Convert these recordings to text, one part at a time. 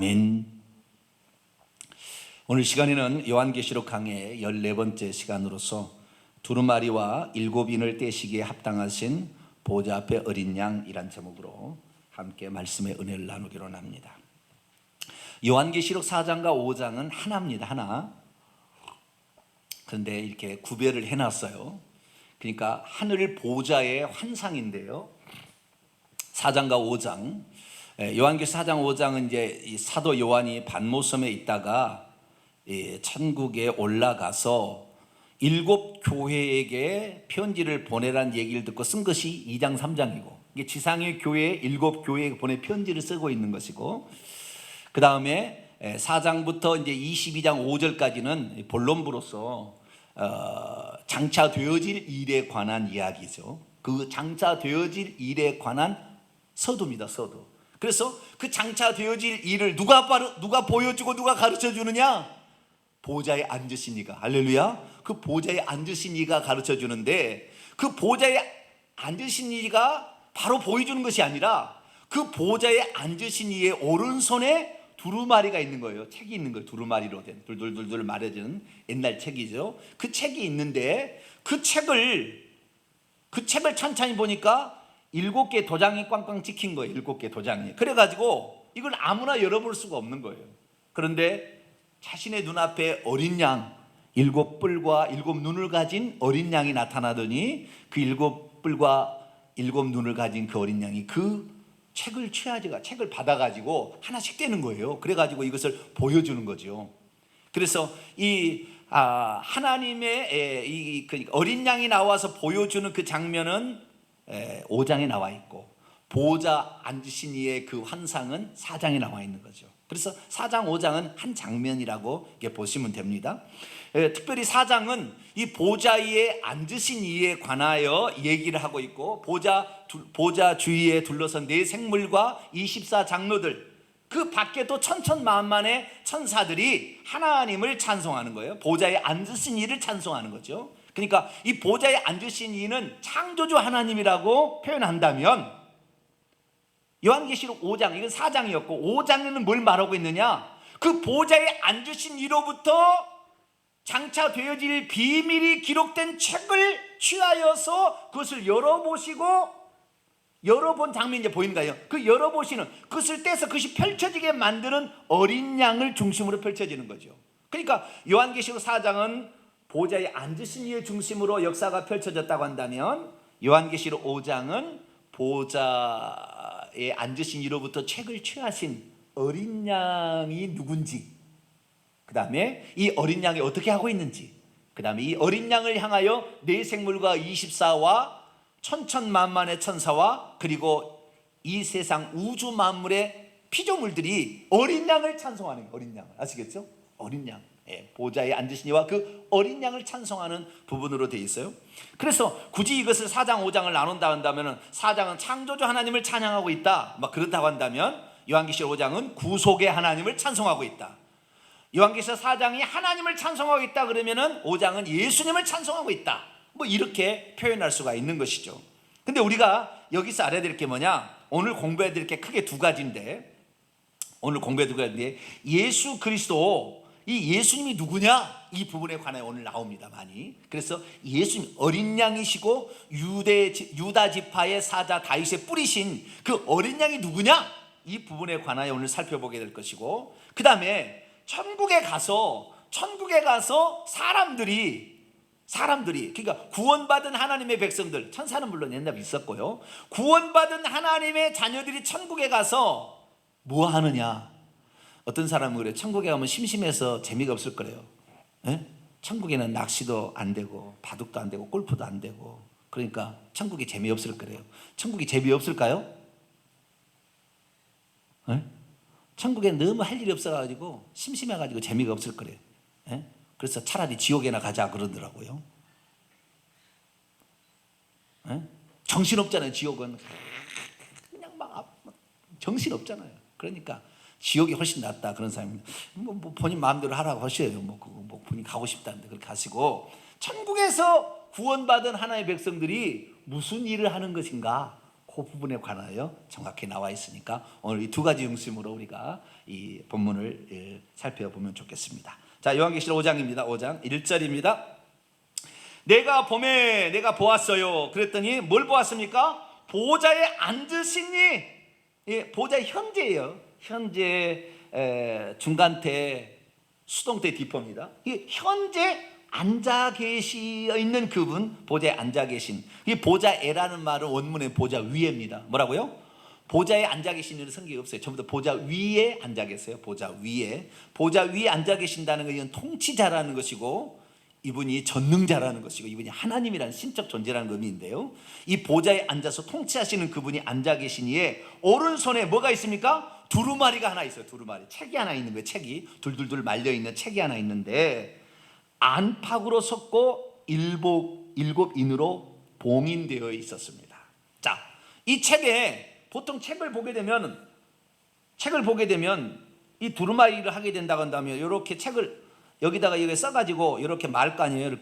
아멘. 오늘 시간에는 요한계시록 강의 14번째 시간으로서 두루마리와 7인을 떼시기에 합당하신 보좌 앞에 어린 양이란 제목으로 함께 말씀의 은혜를 나누기로 합니다. 요한계시록 4장과 5장은 하나입니다. 하나. 그런데 이렇게 구별을 해놨어요. 그러니까 하늘 보좌의 환상인데요, 4장과 5장, 요한계시록 4장 5장은 이제 이 사도 요한이 반모섬에 있다가 천국에 올라가서 7 교회에게 편지를 보내라는 얘기를 듣고 쓴 것이 2장 3장이고, 이게 지상의 교회 7 교회에 보내 편지를 쓰고 있는 것이고, 그 다음에 4장부터 이제 22장 5절까지는 본론부로서 장차되어질 일에 관한 이야기죠. 그 장차되어질 일에 관한 서두입니다. 서두. 그래서 그 장차되어질 일을 누가 보여주고 누가 가르쳐 주느냐? 보좌에 앉으신 이가, 할렐루야. 그 보좌에 앉으신 이가 가르쳐 주는데, 그 보좌에 앉으신 이가 바로 보여주는 것이 아니라 그 보좌에 앉으신 이의 오른손에 두루마리가 있는 거예요. 책이 있는 거예요. 두루마리로 된 둘둘둘둘 말해주는 옛날 책이죠. 그 책이 있는데 그 책을 천천히 보니까 7개 도장이 꽝꽝 찍힌 거예요. 7개 도장이. 그래가지고 이걸 아무나 열어볼 수가 없는 거예요. 그런데 자신의 눈앞에 어린 양 7뿔과 7눈을 가진 어린 양이 나타나더니 그 7뿔과 7눈을 가진 그 어린 양이 그 책을 책을 받아가지고 하나씩 떼는 거예요. 그래가지고 이것을 보여주는 거죠. 그래서 이 하나님의 그러니까 어린 양이 나와서 보여주는 그 장면은 5장에 나와 있고, 보좌 앉으신 이의 그 환상은 4장에 나와 있는 거죠. 그래서 4장 5장은 한 장면이라고 보시면 됩니다. 특별히 4장은 이 보좌 위에 앉으신 이에 관하여 얘기를 하고 있고, 보좌 주위에 둘러선 4 생물과 24 장로들, 그 밖에도 천천만만의 천사들이 하나님을 찬송하는 거예요. 보좌에 앉으신 이를 찬송하는 거죠. 그러니까 이 보좌에 앉으신 이는 창조주 하나님이라고 표현한다면, 요한계시록 5장, 이건 4장이었고 5장에는 뭘 말하고 있느냐? 그 보좌에 앉으신 이로부터 장차 되어질 비밀이 기록된 책을 취하여서 그것을 열어본 장면이 이제 보이는 거예요. 그 열어보시는, 그것을 떼서 그것이 펼쳐지게 만드는 어린 양을 중심으로 펼쳐지는 거죠. 그러니까 요한계시록 4장은 보좌에 앉으신 이의 중심으로 역사가 펼쳐졌다고 한다면, 요한계시록 5장은 보좌에 앉으신 이로부터 책을 취하신 어린 양이 누군지, 그 다음에 이 어린 양이 어떻게 하고 있는지, 그 다음에 이 어린 양을 향하여 4 생물과 24와 천천만만의 천사와 그리고 이 세상 우주 만물의 피조물들이 어린 양을 찬송하는 거예요. 어린 양을, 아시겠죠? 어린 양, 보좌에 앉으신 이와 그 어린 양을 찬송하는 부분으로 되어 있어요. 그래서 굳이 이것을 4장 5장을 나눈다 한다면, 4장은 창조주 하나님을 찬양하고 있다, 막 그렇다고 한다면, 요한계시록 5장은 구속의 하나님을 찬송하고 있다. 요한계시록 4장이 하나님을 찬송하고 있다 그러면은 5장은 예수님을 찬송하고 있다, 뭐 이렇게 표현할 수가 있는 것이죠. 근데 우리가 여기서 알아야 될 게 뭐냐? 오늘 공부해야 될 게 크게 2가지인데, 예수 그리스도, 이 예수님이 누구냐? 이 부분에 관해 오늘 나옵니다, 많이. 그래서 예수님 어린 양이시고 유다 지파의 사자 다윗의 뿌리신 그 어린 양이 누구냐? 이 부분에 관하여 오늘 살펴보게 될 것이고, 그 다음에 천국에 가서 사람들이 그러니까 구원받은 하나님의 백성들, 천사는 물론 옛날에 있었고요, 구원받은 하나님의 자녀들이 천국에 가서 뭐 하느냐? 어떤 사람은 그래요. 천국에 가면 심심해서 재미가 없을 거래요. 천국에는 낚시도 안 되고 바둑도 안 되고 골프도 안 되고, 그러니까 천국이 재미없을 거래요. 천국이 재미없을까요? 천국에 너무 할 일이 없어가지고 심심해가지고 재미가 없을 거래요. 그래서 차라리 지옥에나 가자 그러더라고요. 정신없잖아요. 지옥은 그냥 막 정신없잖아요. 그러니까 지옥이 훨씬 낫다 그런 사람입니다. 뭐 본인 마음대로 하라고 하셔요. 뭐 본인 가고 싶다는데 그렇게 하시고, 천국에서 구원받은 하나님의 백성들이 무슨 일을 하는 것인가? 그 부분에 관하여 정확히 나와 있으니까 오늘 이 두 가지 중심으로 우리가 이 본문을 살펴보면 좋겠습니다. 자, 요한계시록 5장입니다. 5장 1절입니다. 내가 봄에 내가 보았어요. 그랬더니 뭘 보았습니까? 보좌에 앉으시니, 보좌의 현재예요. 현재 중간태 수동태 디포입니다. 이 현재 앉아 계시어 있는 그분, 보좌에 앉아 계신. 이 보좌에라는 말은 원문의 보좌 위에입니다. 뭐라고요? 보좌에 앉아 계시는 성경이 없어요. 전부 다 보좌 위에 앉아 계세요. 보좌 위에. 보좌 위에 앉아 계신다는 것은 통치자라는 것이고, 이분이 전능자라는 것이고, 이분이 하나님이라는 신적 존재라는 의미인데요. 이 보좌에 앉아서 통치하시는 그분이 앉아 계시니에 오른손에 뭐가 있습니까? 두루마리가 하나 있어요. 두루마리. 책이 하나 있는 거예요. 책이 둘둘둘 말려 있는 책이 하나 있는데, 안팎으로 섰고 일곱 인으로 봉인되어 있었습니다. 자, 이 책에 보통 책을 보게 되면 이 두루마리를 하게 된다고 한다면 이렇게 책을 여기다가 이렇게 써가지고 이렇게 말 거 아니에요.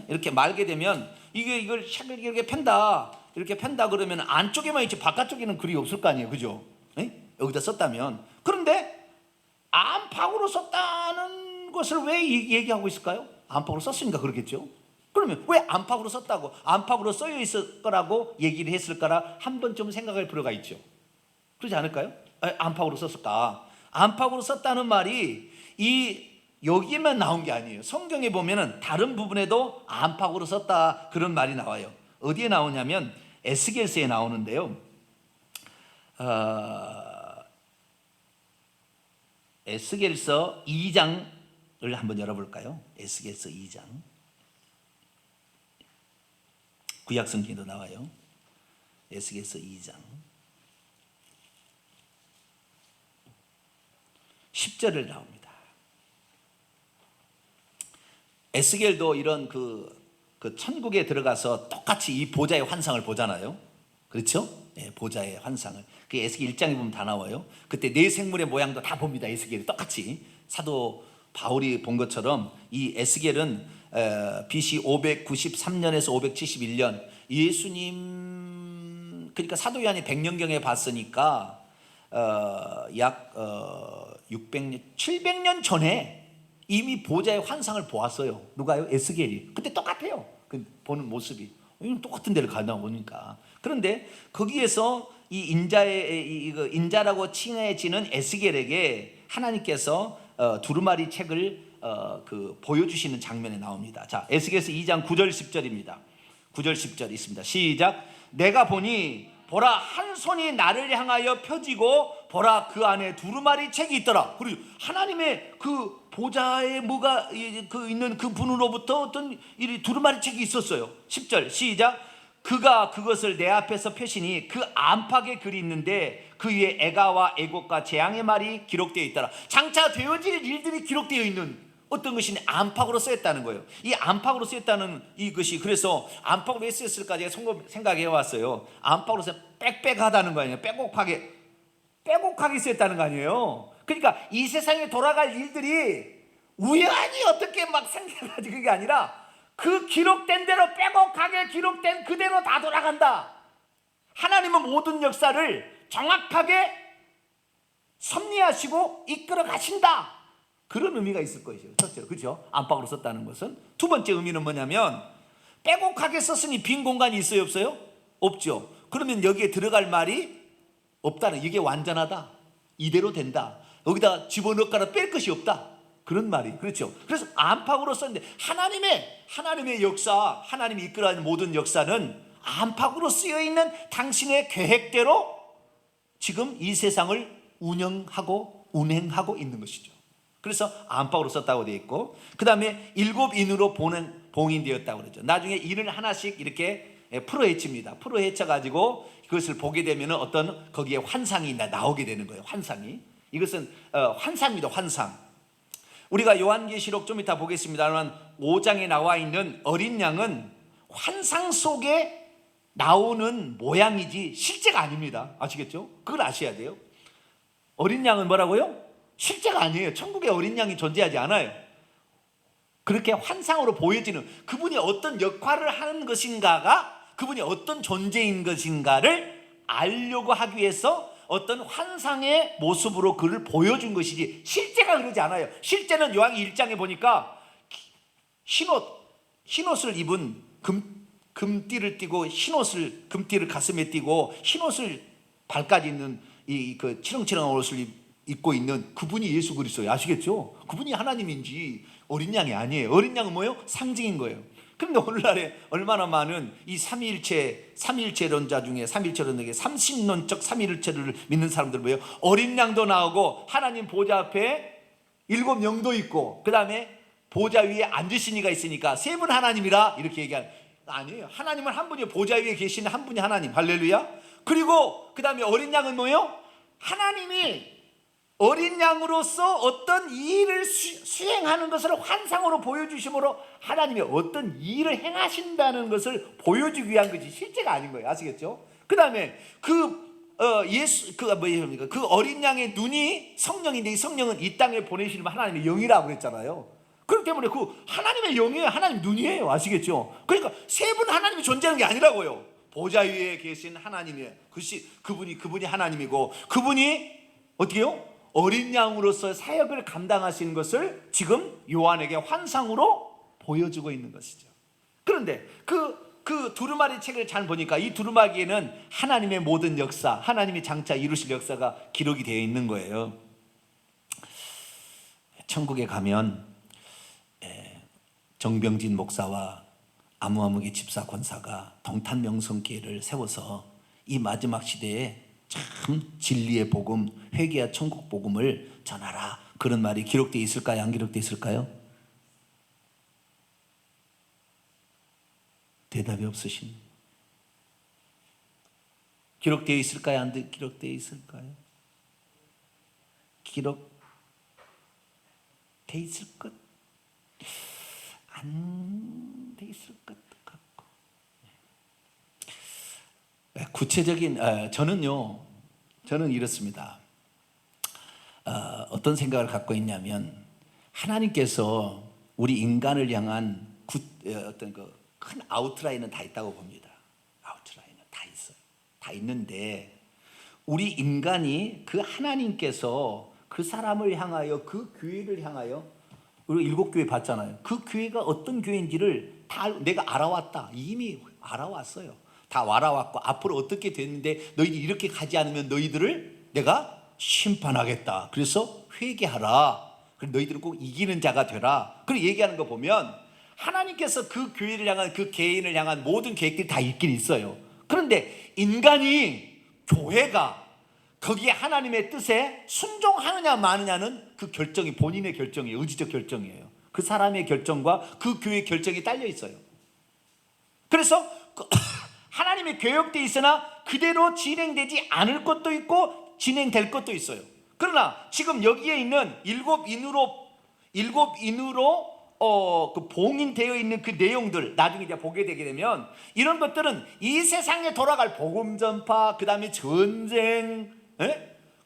이렇게 말게 되면 이걸 책을 이렇게 편다 그러면 안쪽에만 있지 바깥쪽에는 글이 없을 거 아니에요. 그죠? 여기다 썼다면. 그런데 안팎으로 썼다는 것을 왜 얘기하고 있을까요? 안팎으로 썼으니까 그렇겠죠. 그러면 왜 안팎으로 썼다고, 안팎으로 쓰여 있을 거라고 얘기를 했을까라 한 번쯤 생각할 필요가 있죠. 그렇지 않을까요? 안팎으로 썼을까? 안팎으로 썼다는 말이 여기에만 나온 게 아니에요. 성경에 보면은 다른 부분에도 안팎으로 썼다 그런 말이 나와요. 어디에 나오냐면 에스겔서에 나오는데요. 에스겔서 2장을 한번 열어볼까요? 에스겔서 2장. 구약성경에도 나와요. 에스겔서 2장 10절을 나옵니다. 에스겔도 이런 그 천국에 들어가서 똑같이 이 보좌의 환상을 보잖아요. 그렇죠? 네, 보좌의 환상을. 그 에스겔 1장에 보면 다 나와요. 그때 네 생물의 모양도 다 봅니다. 에스겔이 똑같이 사도 바울이 본 것처럼 이 에스겔은 BC 593년에서 571년 예수님, 그러니까 사도 요한이 100년경에 봤으니까 약 600년, 700년 전에 이미 보좌의 환상을 보았어요. 누가요? 에스겔이. 그때 똑같아요. 그 보는 모습이 똑같은 데를 가다 보니까. 그런데 거기에서 이 인자라고 칭해지는 에스겔에게 하나님께서 두루마리 책을 보여주시는 장면에 나옵니다. 자, 에스겔서 2장 9절 10절입니다. 9절 10절 있습니다. 시작. 내가 보니 보라, 한 손이 나를 향하여 펴지고 보라, 그 안에 두루마리 책이 있더라. 그리고 하나님의 그 보좌에 뭐가 있는 그 분으로부터 어떤 두루마리 책이 있었어요. 10절 시작. 그가 그것을 내 앞에서 펴시니 그 안팎에 글이 있는데 그 위에 애가와 애곡과 재앙의 말이 기록되어 있더라. 장차 되어질 일들이 기록되어 있는 어떤 것이 안팎으로 쓰였다는 거예요. 이 안팎으로 쓰였다는 이것이, 그래서 안팎으로 왜 쓰였을까 제가 생각해 왔어요. 안팎으로 써 빽빽하다는 거 아니에요. 빼곡하게 쓰였다는 거 아니에요. 그러니까 이 세상에 돌아갈 일들이 우연히 어떻게 막 생겨가지고 그게 아니라 그 기록된 대로 빼곡하게 기록된 그대로 다 돌아간다. 하나님은 모든 역사를 정확하게 섭리하시고 이끌어 가신다. 그런 의미가 있을 것이에요. 첫째로, 그렇죠? 안팎으로 썼다는 것은. 두 번째 의미는 뭐냐면 빼곡하게 썼으니 빈 공간이 있어요, 없어요? 없죠. 그러면 여기에 들어갈 말이 없다는, 이게 완전하다, 이대로 된다, 여기다 집어넣거나 뺄 것이 없다, 그런 말이. 그렇죠? 그래서 안팎으로 썼는데 하나님의 역사, 하나님이 이끌어가는 모든 역사는 안팎으로 쓰여있는 당신의 계획대로 지금 이 세상을 운행하고 있는 것이죠. 그래서 안팎으로 썼다고 되어 있고, 그 다음에 7인으로 봉인되었다고 그러죠. 나중에 인을 하나씩 이렇게 풀어헤칩니다. 풀어헤쳐가지고 그것을 보게 되면 어떤 거기에 환상이 나오게 되는 거예요. 환상이. 이것은 환상입니다. 환상. 우리가 요한계시록 좀 이따 보겠습니다만 5장에 나와 있는 어린 양은 환상 속에 나오는 모양이지 실제가 아닙니다. 아시겠죠? 그걸 아셔야 돼요. 어린 양은 뭐라고요? 실제가 아니에요. 천국에 어린 양이 존재하지 않아요. 그렇게 환상으로 보여지는, 그분이 어떤 역할을 하는 것인가가, 그분이 어떤 존재인 것인가를 알려고 하기 위해서 어떤 환상의 모습으로 그를 보여준 것이지 실제가 그러지 않아요. 실제는 요한이 1장에 보니까 흰옷을 입은 금띠를 띠고 금띠를 가슴에 띠고 흰옷을 발까지 있는 그 치렁치렁한 옷을 입고 있는 그분이 예수 그리스도예요. 아시겠죠? 그분이 하나님인지 어린 양이 아니에요. 어린 양은 뭐예요? 상징인 거예요. 그런데 오늘날에 얼마나 많은 이 삼위일체론자 중에 삼위일체론에게 30년적 삼위일체를 믿는 사람들 뭐예요? 어린 양도 나오고 하나님 보좌 앞에 7 영도 있고 그 다음에 보좌 위에 앉으신 이가 있으니까 세 분 하나님이라 이렇게 얘기하는, 아니에요. 하나님은 한 분이에요. 보좌 위에 계시는 한 분이 하나님. 할렐루야. 그리고 그 다음에 어린 양은 뭐예요? 하나님이 어린 양으로서 어떤 일을 수행하는 것을 환상으로 보여주심으로 하나님이 어떤 일을 행하신다는 것을 보여주기 위한 것이 실제가 아닌 거예요. 아시겠죠? 그 다음에 그 어린 양의 눈이 성령인데 이 성령은 이 땅에 보내시는 하나님의 영이라고 그랬잖아요. 그렇기 때문에 그 하나님의 영이에요. 하나님 눈이에요. 아시겠죠? 그러니까 세 분 하나님이 존재하는 게 아니라고요. 보좌 위에 계신 하나님이에요. 그분이 하나님이고 그분이 어떻게 해요? 어린 양으로서 사역을 감당하시는 것을 지금 요한에게 환상으로 보여주고 있는 것이죠. 그런데 그 두루마리 책을 잘 보니까 이 두루마리에는 하나님의 모든 역사, 하나님이 장차 이루실 역사가 기록이 되어 있는 거예요. 천국에 가면 정병진 목사와 아무아무개 집사 권사가 동탄명성교회를 세워서 이 마지막 시대에 참 진리의 복음, 회개와 천국 복음을 전하라, 그런 말이 기록되어 있을까요? 안 기록되어 있을까요? 대답이 없으신. 기록되어 있을까요? 안 기록되어 있을까요? 기록되어 있을 것, 안 돼 있을 것 같고. 구체적인 저는 이렇습니다. 어떤 생각을 갖고 있냐면 하나님께서 우리 인간을 향한 어떤 큰 아웃라인은 다 있다고 봅니다. 아웃라인은 다 있어요. 다 있는데 우리 인간이 그 하나님께서 그 사람을 향하여 그 교회를 향하여 우리 7교회 봤잖아요. 그 교회가 어떤 교회인지를 다 내가 알아왔다. 이미 알아왔어요. 다 알아왔고 앞으로 어떻게 됐는데 너희들이 이렇게 가지 않으면 너희들을 내가 심판하겠다. 그래서 회개하라. 그리고 너희들은 꼭 이기는 자가 되라. 그리고 얘기하는 거 보면 하나님께서 그 교회를 향한, 그 개인을 향한 모든 계획들이 다 있긴 있어요. 그런데 인간이, 교회가 거기에 하나님의 뜻에 순종하느냐 마느냐는 그 결정이 본인의 결정이에요. 의지적 결정이에요. 그 사람의 결정과 그 교회의 결정이 딸려 있어요. 그래서 하나님의 계획되어 있으나 그대로 진행되지 않을 것도 있고 진행될 것도 있어요. 그러나 지금 여기에 있는 일곱 인으로 그 봉인되어 있는 그 내용들 나중에 이제 보게 되게 되면 이런 것들은 이 세상에 돌아갈 복음 전파, 그 다음에 전쟁,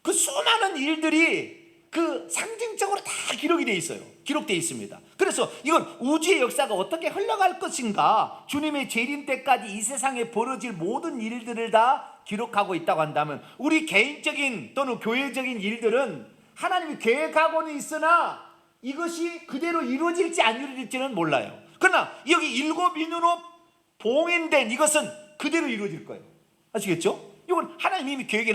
그 수많은 일들이 그 상징적으로 다 기록이 되어 있어요. 기록되어 있습니다. 그래서 이건 우주의 역사가 어떻게 흘러갈 것인가, 주님의 재림 때까지 이 세상에 벌어질 모든 일들을 다 기록하고 있다고 한다면 우리 개인적인 또는 교회적인 일들은 하나님이 계획하고는 있으나 이것이 그대로 이루어질지 안 이루어질지는 몰라요. 그러나 여기 7인으로 봉인된 이것은 그대로 이루어질 거예요. 아시겠죠? 이건 하나님이 이미 계획해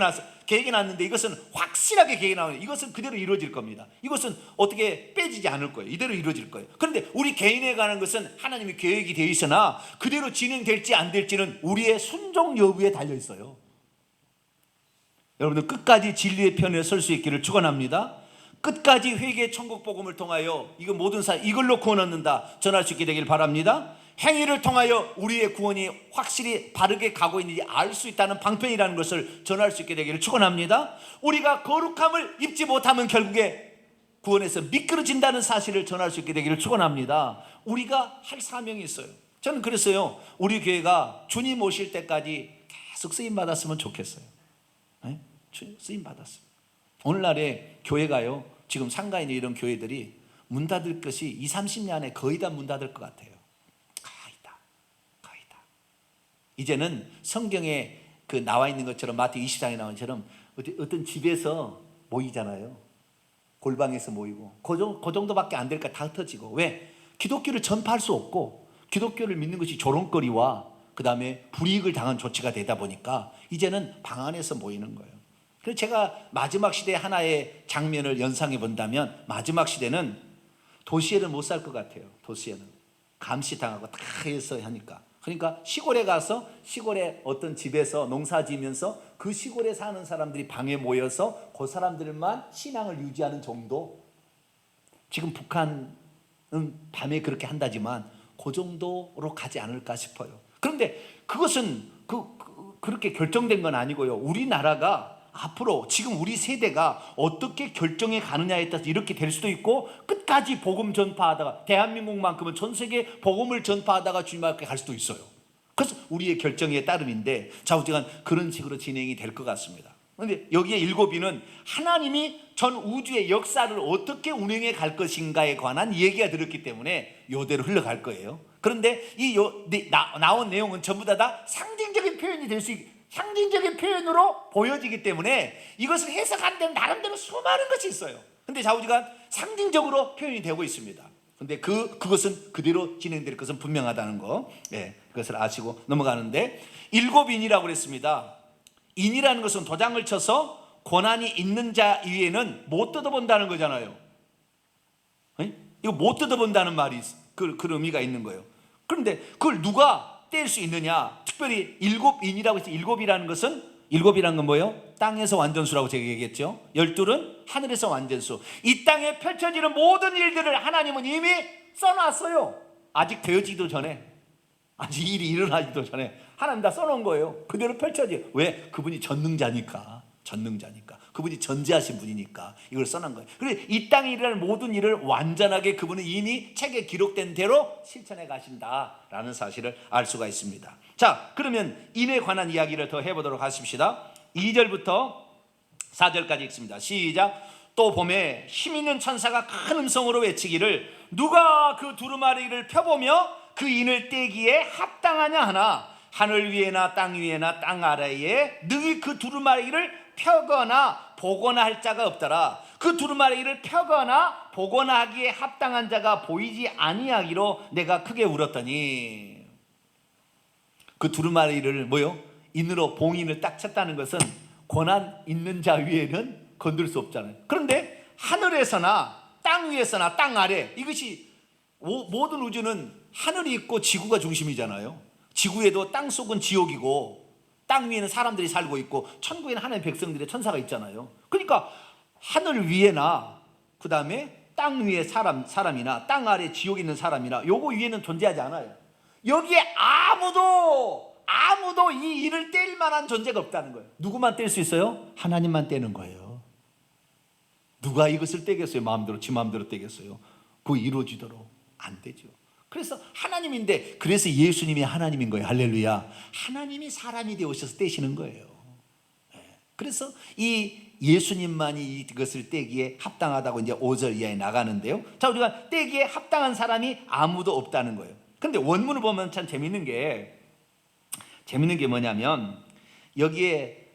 놨는데 이것은 확실하게 계획해 놨는데 이것은 그대로 이루어질 겁니다. 이것은 어떻게 빼지지 않을 거예요. 이대로 이루어질 거예요. 그런데 우리 개인에 관한 것은 하나님이 계획이 되어 있으나 그대로 진행될지 안 될지는 우리의 순종 여부에 달려 있어요. 여러분들 끝까지 진리의 편에 설 수 있기를 축원합니다. 끝까지 회개 천국 복음을 통하여 이거 모든 이걸로 구원 얻는다 전할 수 있게 되길 바랍니다. 행위를 통하여 우리의 구원이 확실히 바르게 가고 있는지 알 수 있다는 방편이라는 것을 전할 수 있게 되기를 축원합니다. 우리가 거룩함을 입지 못하면 결국에 구원에서 미끄러진다는 사실을 전할 수 있게 되기를 축원합니다. 우리가 할 사명이 있어요. 저는 그랬어요. 우리 교회가 주님 오실 때까지 계속 쓰임 받았으면 좋겠어요. 쓰임 받았어요. 오늘날의 교회가요, 지금 상가에 있는 이런 교회들이 문 닫을 것이 20-30년에 거의 다 문 닫을 것 같아요. 거의 다. 이제는 성경에 그 나와 있는 것처럼 마태 20장에 나온 것처럼 어떤 집에서 모이잖아요. 골방에서 모이고 그 정도밖에 안 될까 다 흩어지고. 왜? 기독교를 전파할 수 없고 기독교를 믿는 것이 조롱거리와 그 다음에 불이익을 당한 조치가 되다 보니까 이제는 방 안에서 모이는 거예요. 그래서 제가 마지막 시대 하나의 장면을 연상해 본다면 마지막 시대는 도시에는 못 살 것 같아요. 도시에는 감시당하고 다 해서 하니까. 그러니까 시골에 가서 시골에 어떤 집에서 농사 지으면서 그 시골에 사는 사람들이 방에 모여서 그 사람들만 신앙을 유지하는 정도. 지금 북한은 밤에 그렇게 한다지만 그 정도로 가지 않을까 싶어요. 그런데 그것은 그렇게 결정된 건 아니고요. 우리나라가 앞으로 지금 우리 세대가 어떻게 결정해 가느냐에 따라서 이렇게 될 수도 있고 끝까지 복음 전파하다가 대한민국만큼은 전 세계 복음을 전파하다가 주님 앞에 갈 수도 있어요. 그래서 우리의 결정에 따름인데 좌우지간 그런 식으로 진행이 될 것 같습니다. 그런데 여기에 일곱이는 하나님이 전 우주의 역사를 어떻게 운영해 갈 것인가에 관한 얘기가 들었기 때문에 이대로 흘러갈 거예요. 그런데 나온 내용은 전부 다 상징적인 표현이 될 수 있고 상징적인 표현으로 보여지기 때문에 이것을 해석하는 데는 나름대로 수많은 것이 있어요. 근데 좌우지간 상징적으로 표현이 되고 있습니다. 근데 그것은 그대로 진행될 것은 분명하다는 거, 그것을 아시고 넘어가는데, 일곱 인이라고 그랬습니다. 인이라는 것은 도장을 쳐서 권한이 있는 자 위에는 못 뜯어본다는 거잖아요. 이거 못 뜯어본다는 말이 그런 의미가 있는 거예요. 그런데 그걸 누가 뗄 수 있느냐? 특별히 일곱인이라고 해서 일곱이라는 건 뭐예요? 땅에서 완전수라고 제가 얘기했죠. 12는 하늘에서 완전수. 이 땅에 펼쳐지는 모든 일들을 하나님은 이미 써놨어요. 아직 되어지기도 전에, 아직 일이 일어나기도 전에 하나님 다 써놓은 거예요. 그대로 펼쳐져요. 왜? 그분이 전능자니까. 그분이 전지하신 분이니까 이걸 써놓은 거예요. 그래서 이 땅에 일어날 모든 일을 완전하게 그분은 이미 책에 기록된 대로 실천해 가신다라는 사실을 알 수가 있습니다. 자, 그러면 인에 관한 이야기를 더 해보도록 하십시다. 2절부터 4절까지 읽습니다. 시작. 또 봄에 힘 있는 천사가 큰 음성으로 외치기를 누가 그 두루마리를 펴보며 그 인을 떼기에 합당하냐 하나 하늘 위에나 땅 위에나 땅 아래에 능히 그 두루마리를 펴거나 보거나 할 자가 없더라. 그 두루마리를 펴거나 보거나 하기에 합당한 자가 보이지 아니하기로 내가 크게 울었더니. 그 두루마리를 인으로 봉인을 딱 쳤다는 것은 권한 있는 자 위에는 건들 수 없잖아요. 그런데 하늘에서나 땅 위에서나 땅 아래, 이것이 모든 우주는 하늘이 있고 지구가 중심이잖아요. 지구에도 땅 속은 지옥이고 땅 위에는 사람들이 살고 있고 천국에는 하나님의 백성들의 천사가 있잖아요. 그러니까 하늘 위에나 그 다음에 땅 위에 사람이나 땅 아래 지옥에 있는 사람이나 요거 위에는 존재하지 않아요. 여기에 아무도 이 일을 뗄 만한 존재가 없다는 거예요. 누구만 뗄 수 있어요? 하나님만 떼는 거예요. 누가 이것을 떼겠어요? 지 마음대로 떼겠어요? 그거 이루어지도록 안 되죠. 그래서 하나님인데, 그래서 예수님이 하나님인 거예요. 할렐루야. 하나님이 사람이 되어오셔서 떼시는 거예요. 그래서 이 예수님만이 이것을 떼기에 합당하다고 이제 5절 이하에 나가는데요. 자, 우리가 떼기에 합당한 사람이 아무도 없다는 거예요. 근데 원문을 보면 참 재밌는 게 뭐냐면 여기에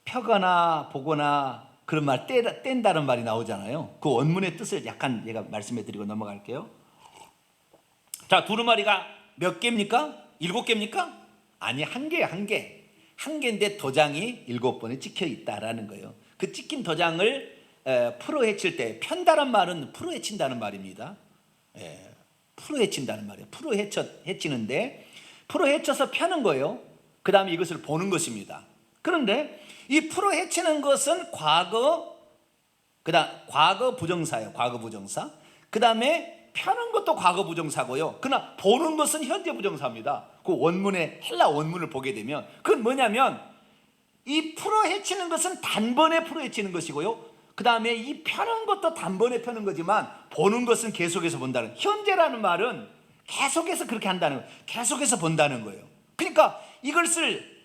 펴거나 보거나 그런 말 뗀다는 말이 나오잖아요. 그 원문의 뜻을 약간 제가 말씀해 드리고 넘어갈게요. 자, 두루마리가 몇 개입니까? 7개입니까? 아니, 한 개예요. 한 개인데 도장이 7번에 찍혀 있다라는 거예요. 그 찍힌 도장을 풀어헤칠 때, 편다란 말은 풀어헤친다는 말입니다. 풀어헤친다는 말이에요. 풀어헤치는데 풀어헤쳐서 펴는 거예요. 그 다음에 이것을 보는 것입니다. 그런데 이 풀어헤치는 것은 과거 부정사예요. 과거 부정사. 그 다음에 펴는 것도 과거 부정사고요. 그러나 보는 것은 현재 부정사입니다. 그 원문의 헬라 원문을 보게 되면 그건 뭐냐면 이 풀어헤치는 것은 단번에 풀어헤치는 것이고요. 그 다음에 이 펴는 것도 단번에 펴는 거지만 보는 것은 계속해서 본다는, 현재라는 말은 계속해서 그렇게 한다는 거예요. 계속해서 본다는 거예요. 그러니까 이것을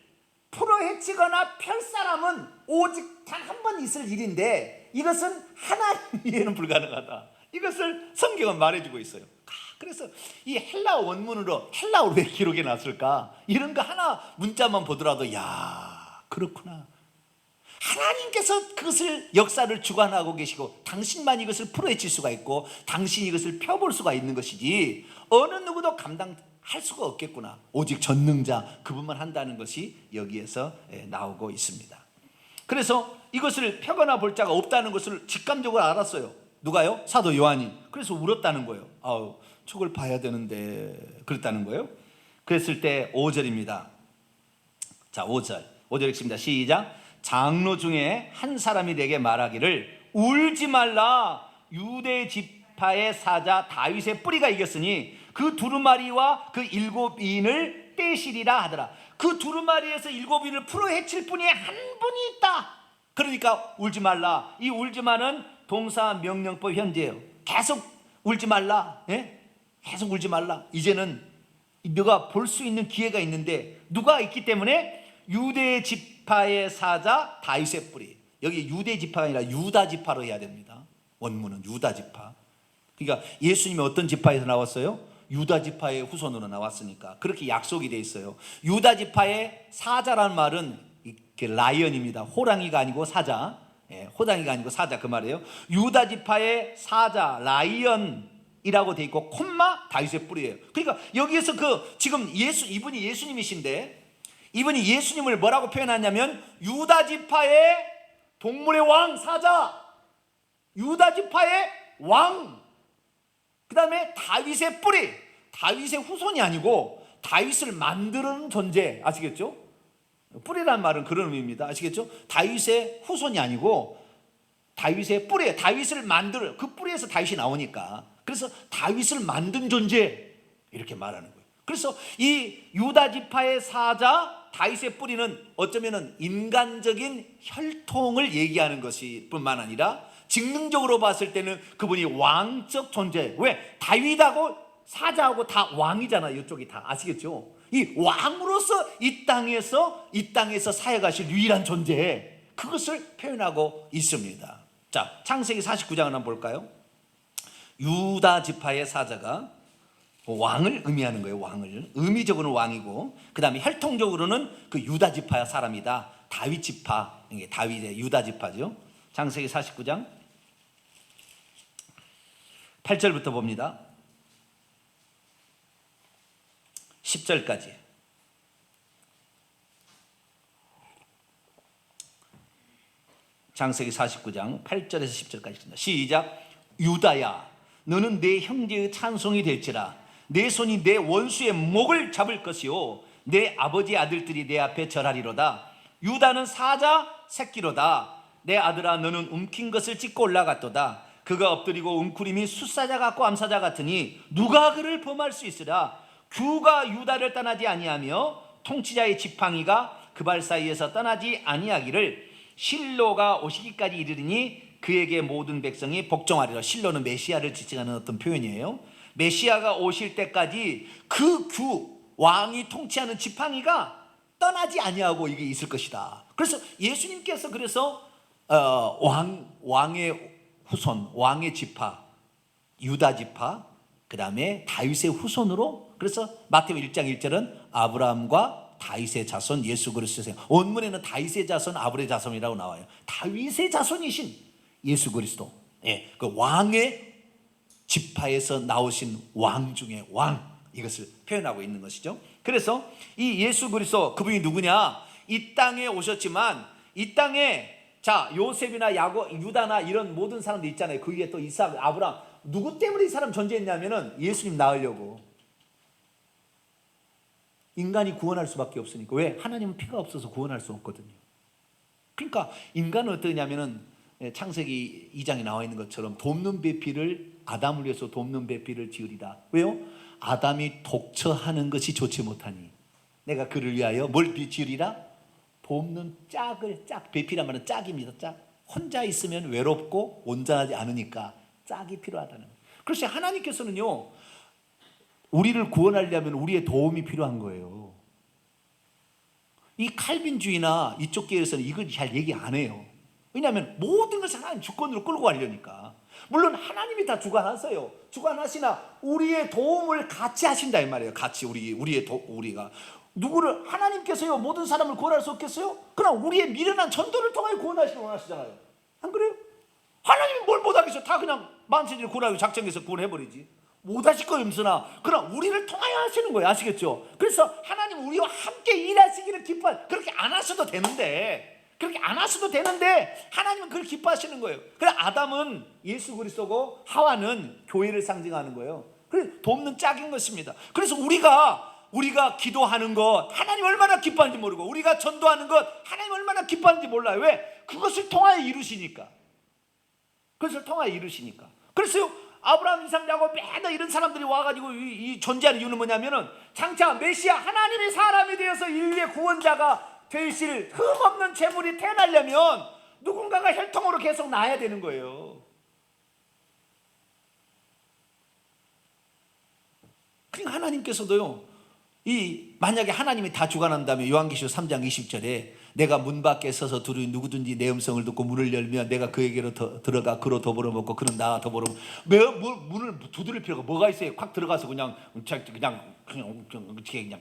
풀어헤치거나 펼 사람은 오직 단 한 번 있을 일인데 이것은 하나님 위에는 불가능하다. 이것을 성경은 말해주고 있어요. 그래서 이 헬라 원문으로 헬라어로 왜 기록해 놨을까? 이런 거 하나 문자만 보더라도 야, 그렇구나. 하나님께서 그것을 역사를 주관하고 계시고 당신만 이것을 풀어헤칠 수가 있고 당신이 이것을 펴볼 수가 있는 것이지 어느 누구도 감당할 수가 없겠구나. 오직 전능자 그분만 한다는 것이 여기에서 나오고 있습니다. 그래서 이것을 펴거나 볼 자가 없다는 것을 직감적으로 알았어요. 누가요? 사도 요한이. 그래서 울었다는 거예요. 아우, 저걸 봐야 되는데 그랬다는 거예요. 그랬을 때 5절입니다. 자, 5절 읽습니다. 시작. 장로 중에 한 사람이 내게 말하기를 울지 말라. 유대 지파의 사자 다윗의 뿌리가 이겼으니 그 두루마리와 그 7인을 떼시리라 하더라. 그 두루마리에서 7인을 풀어헤칠 분이 한 분이 있다. 그러니까 울지 말라. 이 울지 마는 동사 명령법 현재예요. 계속 울지 말라. 계속 울지 말라. 이제는 너가 볼 수 있는 기회가 있는데 누가 있기 때문에 유대 지파의 사자 다윗의 뿌리. 여기 유대 지파가 아니라 유다 지파로 해야 됩니다. 원문은 유다 지파. 그러니까 예수님이 어떤 지파에서 나왔어요? 유다 지파의 후손으로 나왔으니까 그렇게 약속이 돼 있어요. 유다 지파의 사자라는 말은 이렇게 라이언입니다. 호랑이가 아니고 사자. 호랑이가 아니고 사자 그 말이에요. 유다 지파의 사자 라이언이라고 돼 있고 콤마 다윗의 뿌리예요. 그러니까 여기에서 지금 이분이 예수님이신데 이분이 예수님을 뭐라고 표현하냐면 유다 지파의 동물의 왕 사자, 유다 지파의 왕, 그 다음에 다윗의 뿌리. 다윗의 후손이 아니고 다윗을 만드는 존재. 아시겠죠? 뿌리란 말은 그런 의미입니다. 아시겠죠? 다윗의 후손이 아니고 다윗의 뿌리예요. 다윗을 만들, 그 뿌리에서 다윗이 나오니까. 그래서 다윗을 만든 존재 이렇게 말하는 거예요. 그래서 이 유다 지파의 사자 다윗의 뿌리는 어쩌면 인간적인 혈통을 얘기하는 것이 뿐만 아니라 직능적으로 봤을 때는 그분이 왕적 존재. 왜? 다윗하고 사자하고 다 왕이잖아요. 이쪽이 다. 아시겠죠? 이 왕으로서 이 땅에서 사역하실 유일한 존재, 그것을 표현하고 있습니다. 자, 창세기 49장을 한번 볼까요? 유다 지파의 사자가 왕을 의미하는 거예요. 왕을. 의미적으로는 왕이고 그 다음에 혈통적으로는 그 유다 지파 사람이다. 다윗 지파, 이게 다윗의 유다 지파죠. 창세기 49장 8절부터 봅니다. 10절까지. 창세기 49장 8절에서 10절까지 있습니다. 시작. 유다야, 너는 내 형제의 찬송이 될지라. 내 손이 내 원수의 목을 잡을 것이요 내 아버지 아들들이 내 앞에 절하리로다. 유다는 사자 새끼로다. 내 아들아, 너는 움킨 것을 찢고 올라갔도다. 그가 엎드리고 웅크림이 숫사자 같고 암사자 같으니 누가 그를 범할 수 있으랴. 규가 유다를 떠나지 아니하며 통치자의 지팡이가 그 발 사이에서 떠나지 아니하기를 실로가 오시기까지 이르리니 그에게 모든 백성이 복종하리라. 실로는 메시아를 지칭하는 어떤 표현이에요. 메시아가 오실 때까지 그 규, 왕이 통치하는 지팡이가 떠나지 아니하고 이게 있을 것이다. 그래서 예수님께서 그래서 왕의 후손, 왕의 지파, 유다 지파, 그 다음에 다윗의 후손으로, 그래서 마태복음 1장 1절은 아브라함과 다윗의 자손 예수 그리스도세요. 원문에는 다윗의 자손, 아브라함의 자손이라고 나와요. 다윗의 자손이신 예수 그리스도, 그 왕의 지파에서 나오신 왕 중에 왕, 이것을 표현하고 있는 것이죠. 그래서 이 예수 그리스도, 그분이 누구냐? 이 땅에 오셨지만 이 땅에, 자, 요셉이나 야곱, 유다나 이런 모든 사람들 있잖아요. 그 위에 또 이삭, 아브라함, 누구 때문에 이 사람 존재했냐면은 예수님 낳으려고. 인간이 구원할 수밖에 없으니까. 왜? 하나님은 피가 없어서 구원할 수 없거든요. 그러니까 인간은 어떠냐면은 창세기 2장에 나와 있는 것처럼 돕는 배필을, 아담을 위해서 돕는 배필을 지으리다. 왜요? 아담이 독처하는 것이 좋지 못하니 내가 그를 위하여 뭘 지으리라? 돕는 짝을, 배필한 말은 짝입니다. 짝. 혼자 있으면 외롭고 온전하지 않으니까 짝이 필요하다는 거예요. 그래서 하나님께서는요, 우리를 구원하려면 우리의 도움이 필요한 거예요. 이 칼빈주의나 이쪽 계열에서는 이걸 잘 얘기 안 해요. 왜냐하면 모든 것을 하나님 주권으로 끌고 가려니까. 물론 하나님이 다 주관하세요. 주관하시나 우리의 도움을 같이 하신다 이 말이에요. 같이 우리가 누구를? 하나님께서요 모든 사람을 구원할 수 없겠어요? 그럼 우리의 미련한 전도를 통하여 구원하시길 원하시잖아요. 안 그래요? 하나님이 뭘 못하겠어요? 다 그냥 만세를 구원하고 작정해서 구원해버리지. 못하실 거예요 임선아. 그럼 우리를 통하여 하시는 거예요. 아시겠죠? 그래서 하나님 우리와 함께 일하시기를 기뻐. 그렇게 안 하셔도 되는데, 그렇게 안 하셔도 되는데 하나님은 그걸 기뻐하시는 거예요. 그래 아담은 예수 그리스도고 하와는 교회를 상징하는 거예요. 그래 돕는 짝인 것입니다. 그래서 우리가 기도하는 것 하나님 얼마나 기뻐하는지 모르고, 우리가 전도하는 것 하나님 얼마나 기뻐하는지 몰라요. 왜? 그것을 통하여 이루시니까. 그것을 통하여 이루시니까. 그래서요 아브라함, 이삭, 야곱 매달 이런 사람들이 와가지고 이 존재하는 이유는 뭐냐면은 장차 메시아 하나님의 사람이 되어서 인류의 구원자가 되실 흠없는 재물이 태어나려면 누군가가 혈통으로 계속 나야 되는 거예요. 그러니까 하나님께서도요, 만약에 하나님이 다 주관한다면 요한계시록 3장 20절에 내가 문 밖에 서서 두루니 누구든지 내 음성을 듣고 문을 열면 내가 그에게로 들어가 그로 더불어 먹고 그는 나와 더불어 먹고. 왜 문을 두드릴 필요가 뭐가 있어요? 확 들어가서 그냥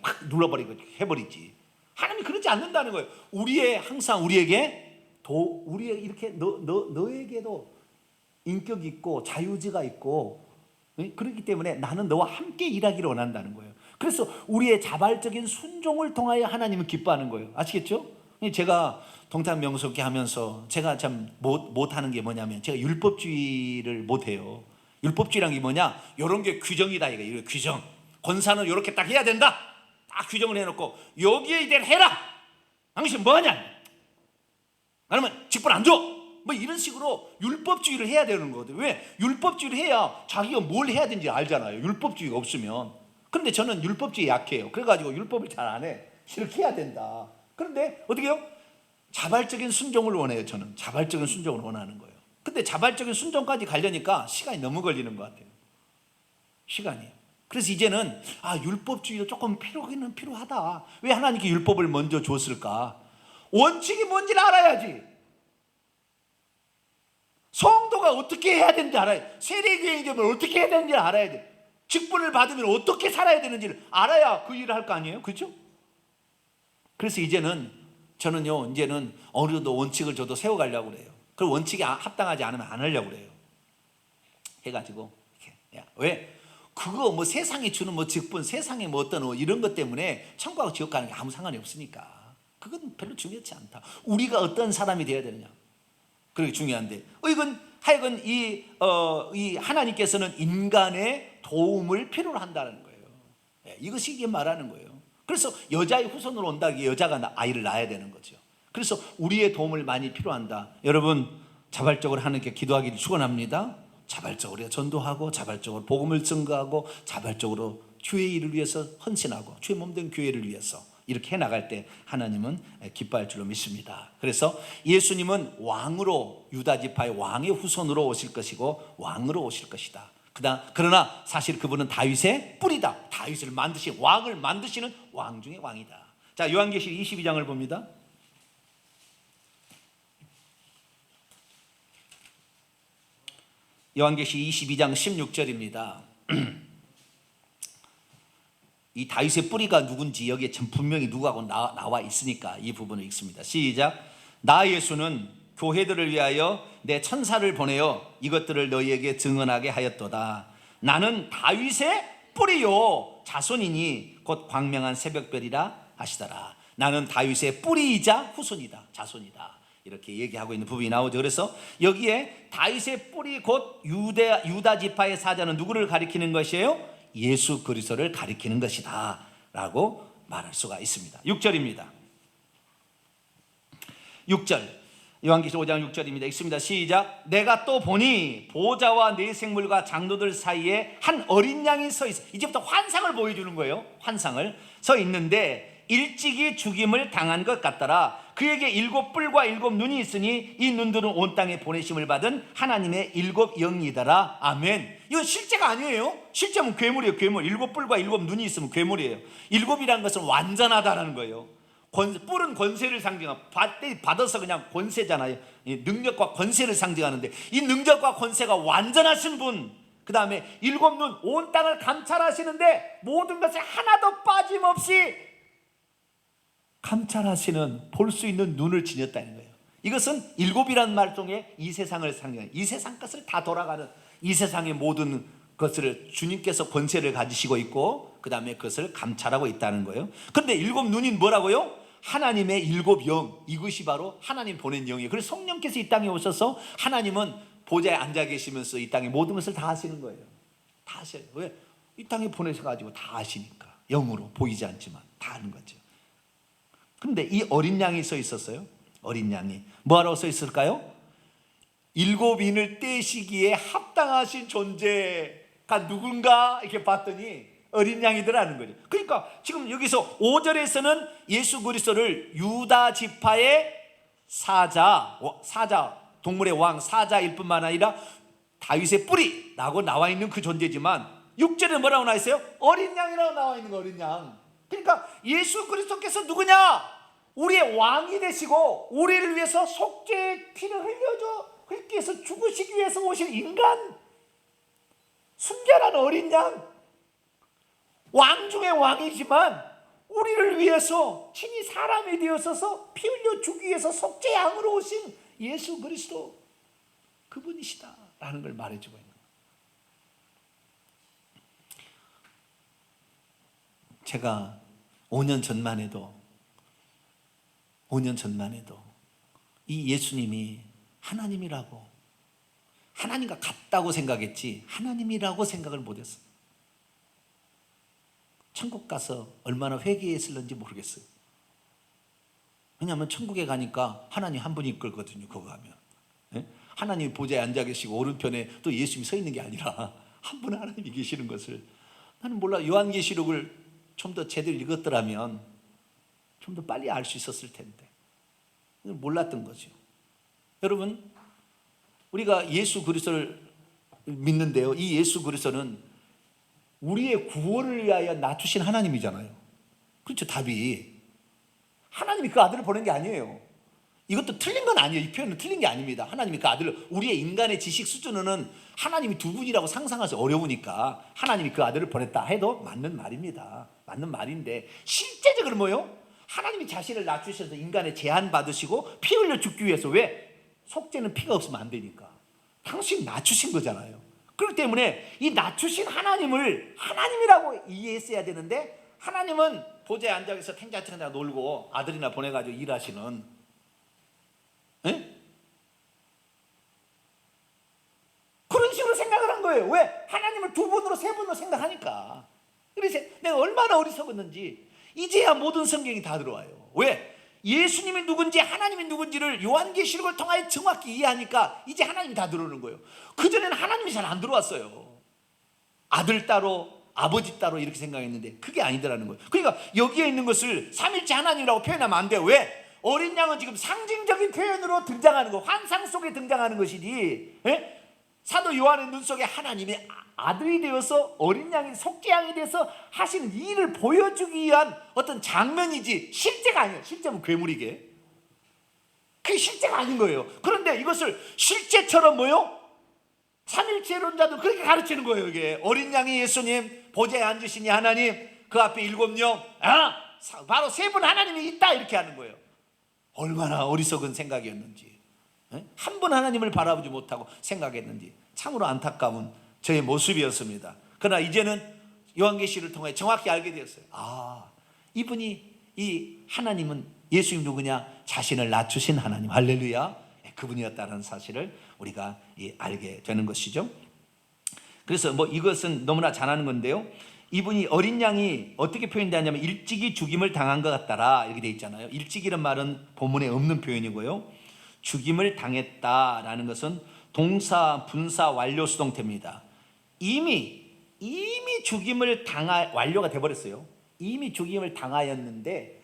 팍 눌러버리고 해버리지. 하나님이 그러지 않는다는 거예요. 항상 우리에게 이렇게 너에게도 인격이 있고 자유지가 있고, 그렇기 때문에 나는 너와 함께 일하기를 원한다는 거예요. 그래서 우리의 자발적인 순종을 통하여 하나님은 기뻐하는 거예요. 아시겠죠? 제가 동탄 명석회 하면서 제가 참 못하는 게 뭐냐면 제가 율법주의를 못해요. 율법주의란 게 뭐냐? 이런 게 규정이다. 이거 규정. 권사는 이렇게 딱 해야 된다. 딱 규정을 해놓고 여기에 이대로 해라. 당신 뭐하냐? 그러면 직분 안 줘. 뭐 이런 식으로 율법주의를 해야 되는 거거든요. 왜? 율법주의를 해야 자기가 뭘 해야 되는지 알잖아요. 율법주의가 없으면. 그런데 저는 율법주의에 약해요. 그래가지고 율법을 잘 안 해. 이렇게 해야 된다. 그런데 어떻게 해요? 자발적인 순종을 원해요. 저는 자발적인 순종을 원하는 거예요. 근데 자발적인 순종까지 가려니까 시간이 너무 걸리는 것 같아요. 시간이. 그래서 이제는 율법주의도 조금 필요하다. 왜 하나님께 율법을 먼저 줬을까? 원칙이 뭔지를 알아야지. 성도가 어떻게 해야 되는지 알아야 돼. 세례교인이 되면 어떻게 해야 되는지 알아야 돼. 직분을 받으면 어떻게 살아야 되는지를 알아야 그 일을 할 거 아니에요? 그렇죠? 그래서 이제는 어느 정도 원칙을 저도 세워가려고 그래요. 그 원칙에 합당하지 않으면 안 하려고 그래요. 해가지고 이렇게. 왜? 그거 뭐 세상이 주는 뭐 직분, 세상에 뭐 어떤 이런 것 때문에 천국하고 지옥 가는 게 아무 상관이 없으니까 그건 별로 중요하지 않다. 우리가 어떤 사람이 되어야 되느냐, 그게 중요한데, 이건 하여간 이 하나님께서는 인간의 도움을 필요로 한다는 거예요. 이것이 이게 말하는 거예요. 그래서 여자의 후손으로 온다기에 여자가 아이를 낳아야 되는 거죠. 그래서 우리의 도움을 많이 필요한다. 여러분 자발적으로 하나님께 기도하기를 축원합니다. 자발적으로 우리가 전도하고 자발적으로 복음을 증거하고 자발적으로 주의 일을 위해서 헌신하고 주의 몸된 교회를 위해서 이렇게 해나갈 때 하나님은 기뻐할 줄로 믿습니다. 그래서 예수님은 왕으로, 유다 지파의 왕의 후손으로 오실 것이고 왕으로 오실 것이다. 그러나 사실 그분은 다윗의 뿌리다. 다윗을 만드신, 왕을 만드시는 왕 중의 왕이다. 자, 요한계시록 22장을 봅니다. 요한계시록 22장 16절입니다. 이 다윗의 뿌리가 누군지 여기에 분명히 누구하고 나와 있으니까 이 부분을 읽습니다. 시작. 나 예수는 교회들을 위하여 내 천사를 보내어 이것들을 너희에게 증언하게 하였도다. 나는 다윗의 뿌리요 자손이니 곧 광명한 새벽별이라 하시더라. 나는 다윗의 뿌리이자 후손이다, 자손이다. 이렇게 얘기하고 있는 부분이 나오죠. 그래서 여기에 다윗의 뿌리 곧 유다 지파의 사자는 누구를 가리키는 것이에요? 예수 그리스도를 가리키는 것이다 라고 말할 수가 있습니다. 6절입니다. 6절 요한계시록 5장 6절입니다. 읽습니다. 시작. 내가 또 보니 보좌와 네 생물과 장로들 사이에 한 어린 양이 서 있어. 이제부터 환상을 보여주는 거예요. 환상을 서 있는데 일찍이 죽임을 당한 것 같더라. 그에게 7뿔과 7눈이 있으니 이 눈들은 온 땅에 보내심을 받은 하나님의 7영이더라. 아멘. 이건 실제가 아니에요. 실제면 괴물이에요. 괴물. 7뿔과 7눈이 있으면 괴물이에요. 7이라는 것은 완전하다라는 거예요. 뿔은 권세를 상징하고 받아서 그냥 권세잖아요. 능력과 권세를 상징하는데 이 능력과 권세가 완전하신 분, 그 다음에 7눈 온 땅을 감찰하시는데 모든 것을 하나도 빠짐없이 감찰하시는 볼 수 있는 눈을 지녔다는 거예요. 이것은 일곱이란 말 중에 이 세상을 상징해요. 이 세상 것을 다 돌아가는, 이 세상의 모든 것을 주님께서 권세를 가지시고 있고 그 다음에 그것을 감찰하고 있다는 거예요. 그런데 일곱 눈이 뭐라고요? 하나님의 일곱 영, 이것이 바로 하나님 보낸 영이에요. 그래서 성령께서 이 땅에 오셔서 하나님은 보좌에 앉아 계시면서 이 땅의 모든 것을 다 하시는 거예요. 다 하셔요. 왜? 이 땅에 보내셔가지고 다 하시니까. 영으로 보이지 않지만 다 하는 거죠. 그런데 이 어린 양이 서 있었어요. 어린 양이 뭐하러 서 있을까요? 일곱 인을 떼시기에 합당하신 존재가 누군가 이렇게 봤더니 어린 양이더라는 거죠. 그러니까 지금 여기서 5절에서는 예수 그리스도를 유다 지파의 사자, 동물의 왕 사자일 뿐만 아니라 다윗의 뿌리라고 나와 있는 그 존재지만 6절에 뭐라고 나와 있어요? 어린 양이라고 나와 있는 거, 어린 양. 그러니까 예수 그리스도께서 누구냐? 우리의 왕이 되시고 우리를 위해서 속죄의 피를 흘리기 위해서 죽으시기 위해서 오신 인간, 순결한 어린 양, 왕 중의 왕이지만 우리를 위해서 친히 사람이 되어서서 피 흘려 주기 위해서 속죄 양으로 오신 예수 그리스도, 그분이시다라는 걸 말해주고 있는 거예요. 제가 5년 전만 해도 이 예수님이 하나님이라고, 하나님과 같다고 생각했지 하나님이라고 생각을 못했어요. 천국 가서 얼마나 회개했을는지 모르겠어요. 왜냐하면 천국에 가니까 하나님 한 분이 이끌거든요. 거기 가면 하나님이 보좌에 앉아 계시고 오른편에 또 예수님이 서 있는 게 아니라 한 분 하나님이 계시는 것을 나는 몰라. 요한계시록을 좀 더 제대로 읽었더라면 좀 더 빨리 알 수 있었을 텐데 몰랐던 거죠. 여러분, 우리가 예수 그리스도를 믿는데요, 이 예수 그리스도는 우리의 구원을 위하여 낮추신 하나님이잖아요. 그렇죠. 답이 하나님이 그 아들을 보낸 게 아니에요. 이것도 틀린 건 아니에요. 이 표현은 틀린 게 아닙니다. 하나님이 그 아들을, 우리의 인간의 지식 수준은 하나님이 두 분이라고 상상하기 어려우니까 하나님이 그 아들을 보냈다 해도 맞는 말입니다. 맞는 말인데 실제적으로 뭐요? 하나님이 자신을 낮추셔서 인간의 제한 받으시고 피 흘려 죽기 위해서, 왜? 속죄는 피가 없으면 안 되니까 당신 낮추신 거잖아요. 그렇기 때문에 이 낮추신 하나님을 하나님이라고 이해했어야 되는데 하나님은 보좌에 앉아서 탱자탱자 놀고 아들이나 보내가지고 일하시는, 그런 식으로 생각을 한 거예요. 왜? 하나님을 두 분으로 세 분으로 생각하니까. 그래서 내가 얼마나 어리석었는지 이제야 모든 성경이 다 들어와요. 왜? 예수님이 누군지 하나님이 누군지를 요한계시록을 통하여 정확히 이해하니까 이제 하나님이 다 들어오는 거예요. 그전에는 하나님이 잘 안 들어왔어요. 아들 따로 아버지 따로 이렇게 생각했는데 그게 아니더라는 거예요. 그러니까 여기에 있는 것을 삼일째 하나님이라고 표현하면 안 돼요. 왜? 어린 양은 지금 상징적인 표현으로 등장하는 거, 환상 속에 등장하는 것이지, 사도 요한의 눈 속에 하나님이 아들이 되어서 어린 양이 속죄양이 돼서 하시는 일을 보여주기 위한 어떤 장면이지 실제가 아니에요. 실제는 괴물이게. 그게 실제가 아닌 거예요. 그런데 이것을 실제처럼 뭐요? 삼일체론자도 그렇게 가르치는 거예요. 이게 어린 양이 예수님, 보좌에 앉으시니 하나님, 그 앞에 일곱 영, 바로 세 분 하나님이 있다, 이렇게 하는 거예요. 얼마나 어리석은 생각이었는지, 한 분 하나님을 바라보지 못하고 생각했는지 참으로 안타까운 저의 모습이었습니다. 그러나 이제는 요한계시를 통해 정확히 알게 되었어요. 이분이, 이 하나님은 예수님 누구냐? 자신을 낮추신 하나님, 할렐루야, 그분이었다는 사실을 우리가 알게 되는 것이죠. 그래서 이것은 너무나 잘 아는 건데요, 이분이 어린 양이 어떻게 표현되냐면 일찍이 죽임을 당한 것 같더라 이렇게 돼 있잖아요. 일찍이란 말은 본문에 없는 표현이고요, 죽임을 당했다라는 것은 동사 분사 완료 수동태입니다. 이미 죽임을 완료가 돼버렸어요. 이미 죽임을 당하였는데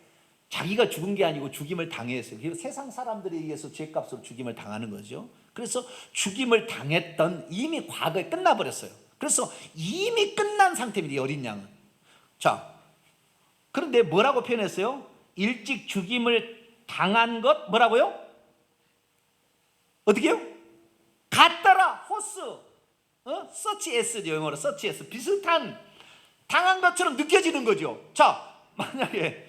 자기가 죽은 게 아니고 죽임을 당했어요. 세상 사람들에 의해서 죄값으로 죽임을 당하는 거죠. 그래서 죽임을 당했던, 이미 과거에 끝나버렸어요. 그래서 이미 끝난 상태입니다, 이 어린 양은. 자, 그런데 뭐라고 표현했어요? 일찍 죽임을 당한 것, 뭐라고요? 어떻게요? 같더라, 호스, 서치 S죠, 영어로 서치 S. 비슷한, 당한 것처럼 느껴지는 거죠. 자, 만약에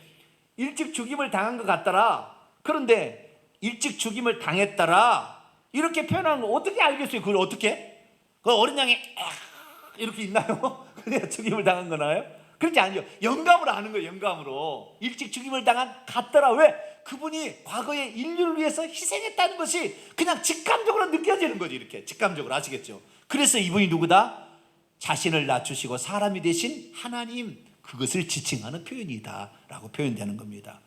일찍 죽임을 당한 것 같더라. 그런데 일찍 죽임을 당했더라 이렇게 표현하는 거 어떻게 알겠어요? 그걸 어떻게? 그 어린 양이 이렇게 있나요? 그냥 죽임을 당한 거나요? 그렇지 않죠. 영감으로 아는 거예요. 영감으로. 일찍 죽임을 당한 같더라. 왜? 그분이 과거에 인류를 위해서 희생했다는 것이 그냥 직감적으로 느껴지는 거지. 이렇게 직감적으로. 아시겠죠? 그래서 이분이 누구다? 자신을 낮추시고 사람이 되신 하나님, 그것을 지칭하는 표현이다 라고 표현되는 겁니다.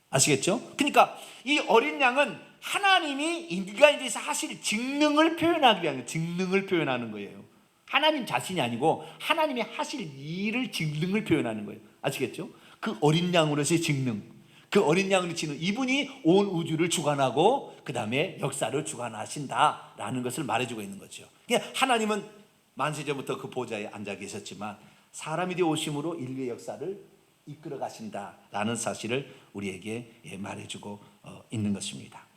아시겠죠? 그러니까 이 어린 양은 하나님이 인간에 대해서 하실 직능을 표현하기 위한 직능을 표현하는 거예요. 하나님 자신이 아니고 하나님이 하실 일을, 직능을 표현하는 거예요. 아시겠죠? 그 어린 양으로서의 직능, 그 어린 양으로 치는 이분이 온 우주를 주관하고 그 다음에 역사를 주관하신다라는 것을 말해주고 있는 거죠. 그러니까 하나님은 만세전부터 그 보좌에 앉아 계셨지만 사람이 되어 오심으로 인류의 역사를 이끌어 가신다라는 사실을 우리에게 말해주고 있는 것입니다.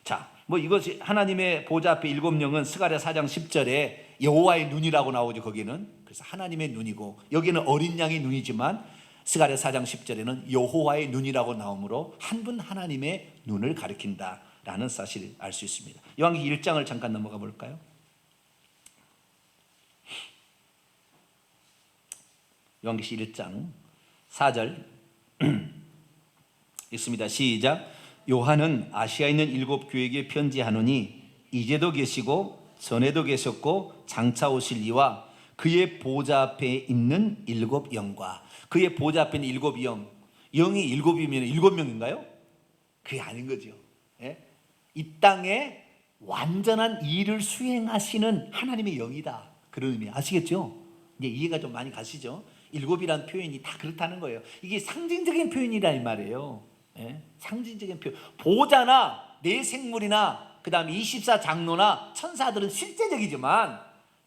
자, 뭐 이것이 하나님의 보좌 앞에 일곱 영은 스가랴 4장 10절에 여호와의 눈이라고 나오죠. 거기는 그래서 하나님의 눈이고 여기는 어린 양의 눈이지만 스가랴 4장 10절에는 여호와의 눈이라고 나오므로 한 분 하나님의 눈을 가리킨다라는 사실을 알 수 있습니다. 요한계시록 1장을 잠깐 넘어가 볼까요? 요한계시록 1장 4절 읽습니다. 시작. 요한은 아시아에 있는 일곱 교회에게 편지하노니 이제도 계시고 전에도 계셨고 장차 오실 이와 그의 보좌 앞에 있는 일곱 영과, 그의 보좌 앞에 있는 일곱 영, 영이 일곱이면 일곱 명인가요? 그게 아닌 거죠. 예? 이 땅에 완전한 일을 수행하시는 하나님의 영이다, 그런 의미. 아시겠죠? 이제 이해가 좀 많이 가시죠? 일곱이라는 표현이 다 그렇다는 거예요. 이게 상징적인 표현이란 말이에요. 예? 상징적인 표현. 보좌나 내생물이나 그 다음에 24장로나 천사들은 실제적이지만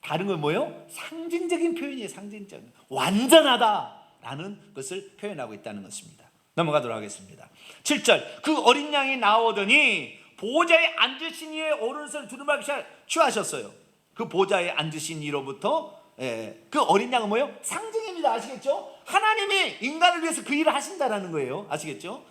다른 건 뭐예요? 상징적인 표현이에요. 상징적인. 완전하다라는 것을 표현하고 있다는 것입니다. 넘어가도록 하겠습니다. 7절. 그 어린 양이 나오더니 보좌에 앉으신 이의 오른손을 두루마기 취하셨어요. 그 보좌에 앉으신 이로부터 그 어린 양은 뭐예요? 상징입니다. 아시겠죠? 하나님이 인간을 위해서 그 일을 하신다라는 거예요. 아시겠죠?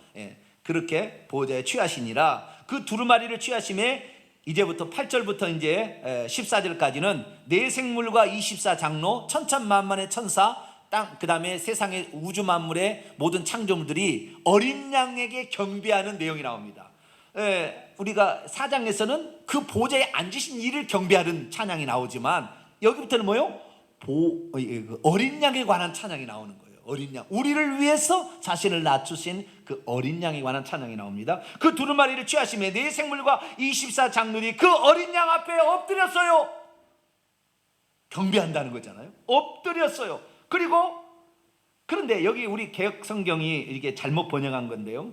그렇게 보좌에 취하시니라. 그 두루마리를 취하심에 이제부터 8절부터 이제 14절까지는 네 생물과 24장로 천천만만의 천사, 땅, 그 다음에 세상의 우주 만물의 모든 창조물들이 어린 양에게 경배하는 내용이 나옵니다. 우리가 4장에서는 그 보좌에 앉으신 이를 경배하는 찬양이 나오지만 여기부터는 뭐예요? 어린 양에 관한 찬양이 나오는 거예요. 어린 양, 우리를 위해서 자신을 낮추신 그 어린 양에 관한 찬양이 나옵니다. 그 두루마리를 취하시며 네 생물과 24장로들이 그 어린 양 앞에 엎드렸어요. 경배한다는 거잖아요. 엎드렸어요. 그리고 그런데 여기 우리 개역 성경이 이렇게 잘못 번역한 건데요.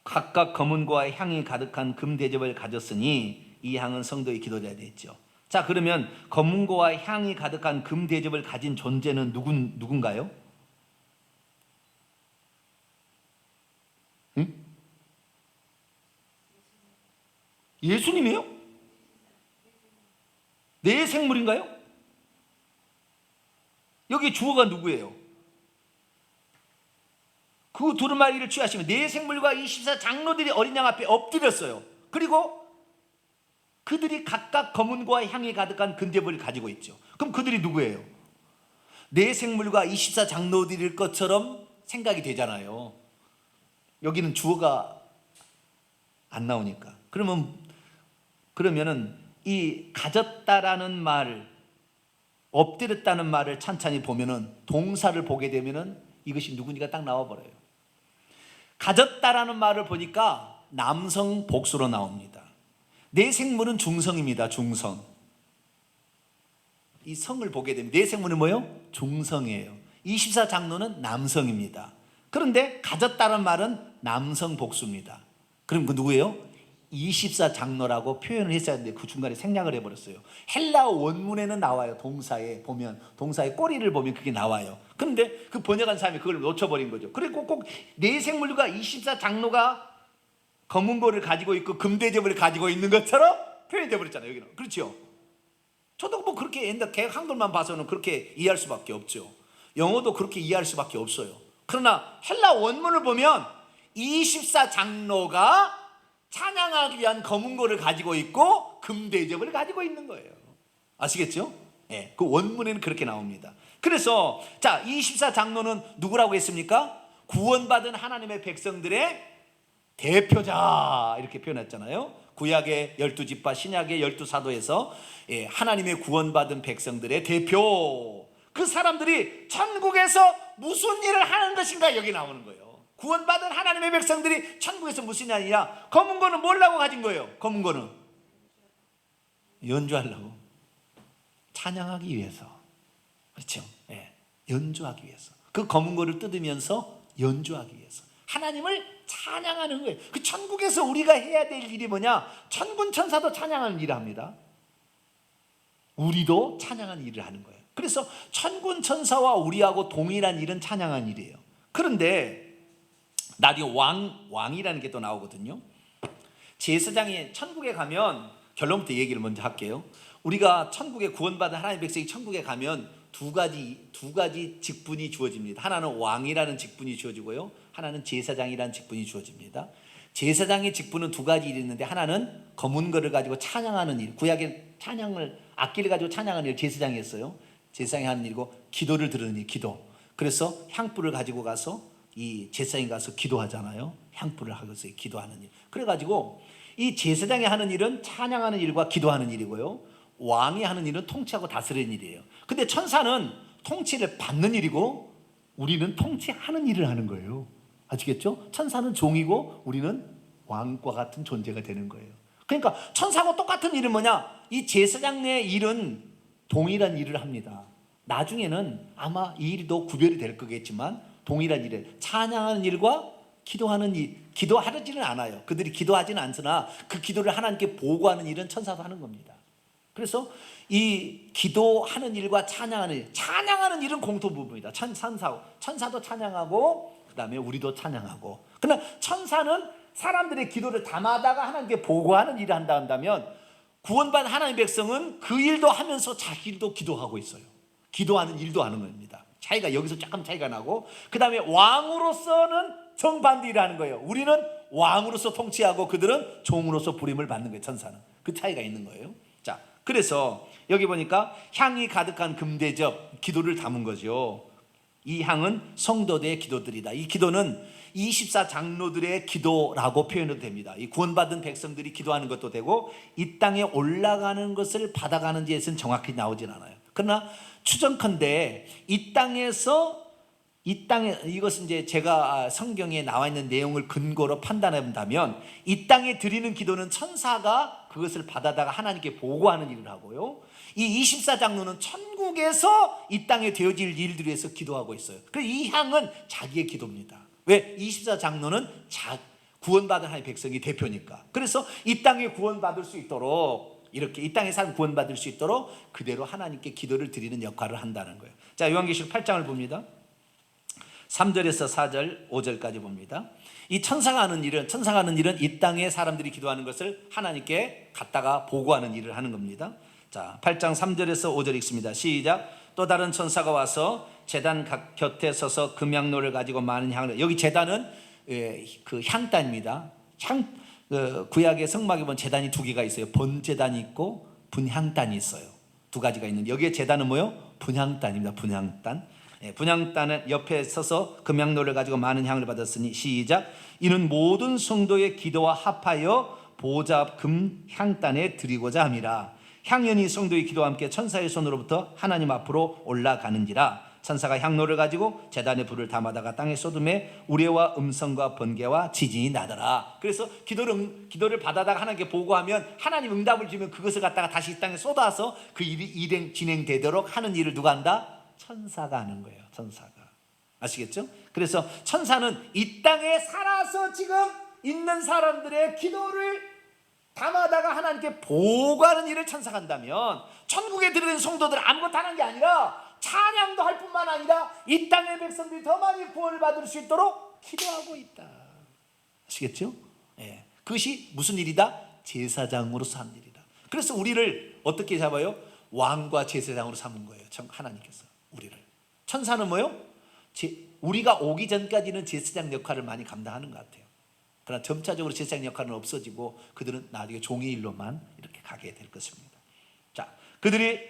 각각 검은고와 향이 가득한 금 대접을 가졌으니 이 향은 성도의 기도자에 됐죠. 자, 그러면 검은고와 향이 가득한 금 대접을 가진 존재는 누군가요? 응? 예수님이에요? 내 생물인가요? 여기 주어가 누구예요? 그 두루마리를 취하시면 네 생물과 24장로들이 어린 양 앞에 엎드렸어요. 그리고 그들이 각각 검은고와 향이 가득한 금대접을 가지고 있죠. 그럼 그들이 누구예요? 네 생물과 24장로들일 것처럼 생각이 되잖아요. 여기는 주어가 안 나오니까. 그러면은 이 가졌다라는 말, 엎드렸다는 말을 찬찬히 보면은 동사를 보게 되면은 이것이 누구니까 딱 나와버려요. 가졌다라는 말을 보니까 남성 복수로 나옵니다. 내 생물은 중성입니다. 중성. 이 성을 보게 되면 내 생물은 뭐예요? 중성이에요. 24장로는 남성입니다. 그런데 가졌다는 말은 남성 복수입니다. 그럼 그 누구예요? 24장로라고 표현을 했어야 하는데 그 중간에 생략을 해버렸어요. 헬라어 원문에는 나와요. 동사에 보면, 동사의 꼬리를 보면 그게 나와요. 그런데 그 번역한 사람이 그걸 놓쳐버린 거죠. 그리고 꼭 네 생물과 24장로가 검은고를 가지고 있고 금대접을 가지고 있는 것처럼 표현되어 버렸잖아요. 여기는. 그렇죠? 저도 뭐 그렇게 옛날 개혁 한글만 봐서는 그렇게 이해할 수밖에 없죠. 영어도 그렇게 이해할 수밖에 없어요. 그러나 헬라 원문을 보면 24장로가 찬양하기 위한 검은고를 가지고 있고 금대접을 가지고 있는 거예요. 아시겠죠? 예, 그 원문에는 그렇게 나옵니다. 그래서 자, 24장로는 누구라고 했습니까? 구원받은 하나님의 백성들의 대표자 이렇게 표현했잖아요. 구약의 12지파, 신약의 12사도에서 하나님의 구원받은 백성들의 대표, 그 사람들이 천국에서 무슨 일을 하는 것인가 여기 나오는 거예요. 구원받은 하나님의 백성들이 천국에서 무슨 일이 아니라 검은고는 뭐라고 가진 거예요? 검은고는 연주하려고, 찬양하기 위해서. 그렇죠? 예, 연주하기 위해서. 그 검은고를 뜯으면서 연주하기 위해서 하나님을 찬양하는 거예요. 그 천국에서 우리가 해야 될 일이 뭐냐? 천군 천사도 찬양하는 일을 합니다. 우리도 찬양하는 일을 하는 거예요. 그래서 천군 천사와 우리하고 동일한 일은 찬양하는 일이에요. 그런데 나중에 왕이라는 게 또 나오거든요. 제사장이 천국에 가면, 결론부터 얘기를 먼저 할게요. 우리가 천국에 구원받은 하나님의 백성이 천국에 가면 두 가지 직분이 주어집니다. 하나는 왕이라는 직분이 주어지고요, 하나는 제사장이라는 직분이 주어집니다. 제사장의 직분은 두 가지 일이 있는데, 하나는 검은 거를 가지고 찬양하는 일, 구약의 찬양을, 악기를 가지고 찬양하는 일 제사장이 했어요. 제사장이 하는 일이고, 기도를 드리는 일, 기도. 그래서 향불을 가지고 가서 이 제사장이 가서 기도하잖아요. 향불을 하고서 기도하는 일. 그래가지고 이 제사장이 하는 일은 찬양하는 일과 기도하는 일이고요, 왕이 하는 일은 통치하고 다스리는 일이에요. 근데 천사는 통치를 받는 일이고 우리는 통치하는 일을 하는 거예요. 아시겠죠? 천사는 종이고 우리는 왕과 같은 존재가 되는 거예요. 그러니까 천사하고 똑같은 일은 뭐냐? 이 제사장의 일은 동일한 일을 합니다. 나중에는 아마 이 일도 구별이 될 거겠지만 동일한 일을, 찬양하는 일과 기도하는 일, 기도하지는 않아요. 그들이 기도하지는 않으나 그 기도를 하나님께 보고하는 일은 천사도 하는 겁니다. 그래서 이 기도하는 일과 찬양하는 일은 공통부분이다. 천사도 찬양하고 그 다음에 우리도 찬양하고. 그러나 천사는 사람들의 기도를 담아다가 하나님께 보고하는 일을 한다면, 구원받은 하나님의 백성은 그 일도 하면서 자기 일도 기도하고 있어요. 기도하는 일도 하는 겁니다. 차이가 여기서 조금 차이가 나고, 그 다음에 왕으로서는 정반대 일을 하는 거예요. 우리는 왕으로서 통치하고 그들은 종으로서 부림을 받는 거예요. 천사는 그 차이가 있는 거예요. 자, 그래서 여기 보니까 향이 가득한 금대접, 기도를 담은 거죠. 이 향은 성도들의 기도들이다. 이 기도는 24장로들의 기도라고 표현해도 됩니다. 이 구원받은 백성들이 기도하는 것도 되고, 이 땅에 올라가는 것을 받아가는지에서는 정확히 나오진 않아요. 그러나 추정컨대 이것은 이제 제가 성경에 나와 있는 내용을 근거로 판단해 본다면, 이 땅에 드리는 기도는 천사가 그것을 받아다가 하나님께 보고하는 일을 하고요, 이 24장로는 천국에서 이 땅에 되어질 일들을 위해서 기도하고 있어요. 그래서 이 향은 자기의 기도입니다. 왜? 24장로는 구원받은 하나님의 백성이 대표니까. 그래서 이 땅에 구원받을 수 있도록, 이렇게 이 땅에 사람 구원받을 수 있도록 그대로 하나님께 기도를 드리는 역할을 한다는 거예요. 자, 요한계시록 8장을 봅니다. 3절에서 4절, 5절까지 봅니다. 이 천사가 하는 일은 이 땅에 사람들이 기도하는 것을 하나님께 갖다가 보고하는 일을 하는 겁니다. 자, 8장 3절에서 5절 읽습니다. 시작. 또 다른 천사가 와서 제단 곁에 서서 금향로를 가지고 많은 향을, 여기 제단은 그 향단입니다. 구약의 성막에 보면 제단이 두 개가 있어요. 번제단이 있고 분향단이 있어요. 두 가지가 있는데, 여기에 제단은 뭐요? 분향단입니다. 분향단. 분향단의 옆에 서서 금향로를 가지고 많은 향을 받았으니, 시작. 이는 모든 성도의 기도와 합하여 보좌 앞 금향단에 드리고자 함이라. 향연이 성도의 기도와 함께 천사의 손으로부터 하나님 앞으로 올라가는지라. 천사가 향로를 가지고 제단의 불을 담아다가 땅에 쏟음에 우레와 음성과 번개와 지진이 나더라. 그래서 기도를 받아다가 하나님께 보고하면 하나님 응답을 주면 그것을 갖다가 다시 이 땅에 쏟아서 그 일이 진행되도록 하는 일을 누가 한다? 천사가 하는 거예요. 천사가. 아시겠죠? 그래서 천사는 이 땅에 살아서 지금 있는 사람들의 기도를 담아다가 하나님께 보고하는 일을 천사가 한다면, 천국에 들어간 성도들은 아무것도 하는 게 아니라 찬양도 할 뿐만 아니라 이 땅의 백성들이 더 많이 구원을 받을 수 있도록 기도하고 있다. 아시겠죠? 예. 그것이 무슨 일이다? 제사장으로서 하는 일이다. 그래서 우리를 어떻게 잡아요? 왕과 제사장으로 삼은 거예요. 참, 하나님께서 우리를. 천사는 뭐요? 우리가 오기 전까지는 제사장 역할을 많이 감당하는 것 같아요. 그러나 점차적으로 제사장 역할은 없어지고 그들은 나중에 종의 일로만 이렇게 가게 될 것입니다. 그들이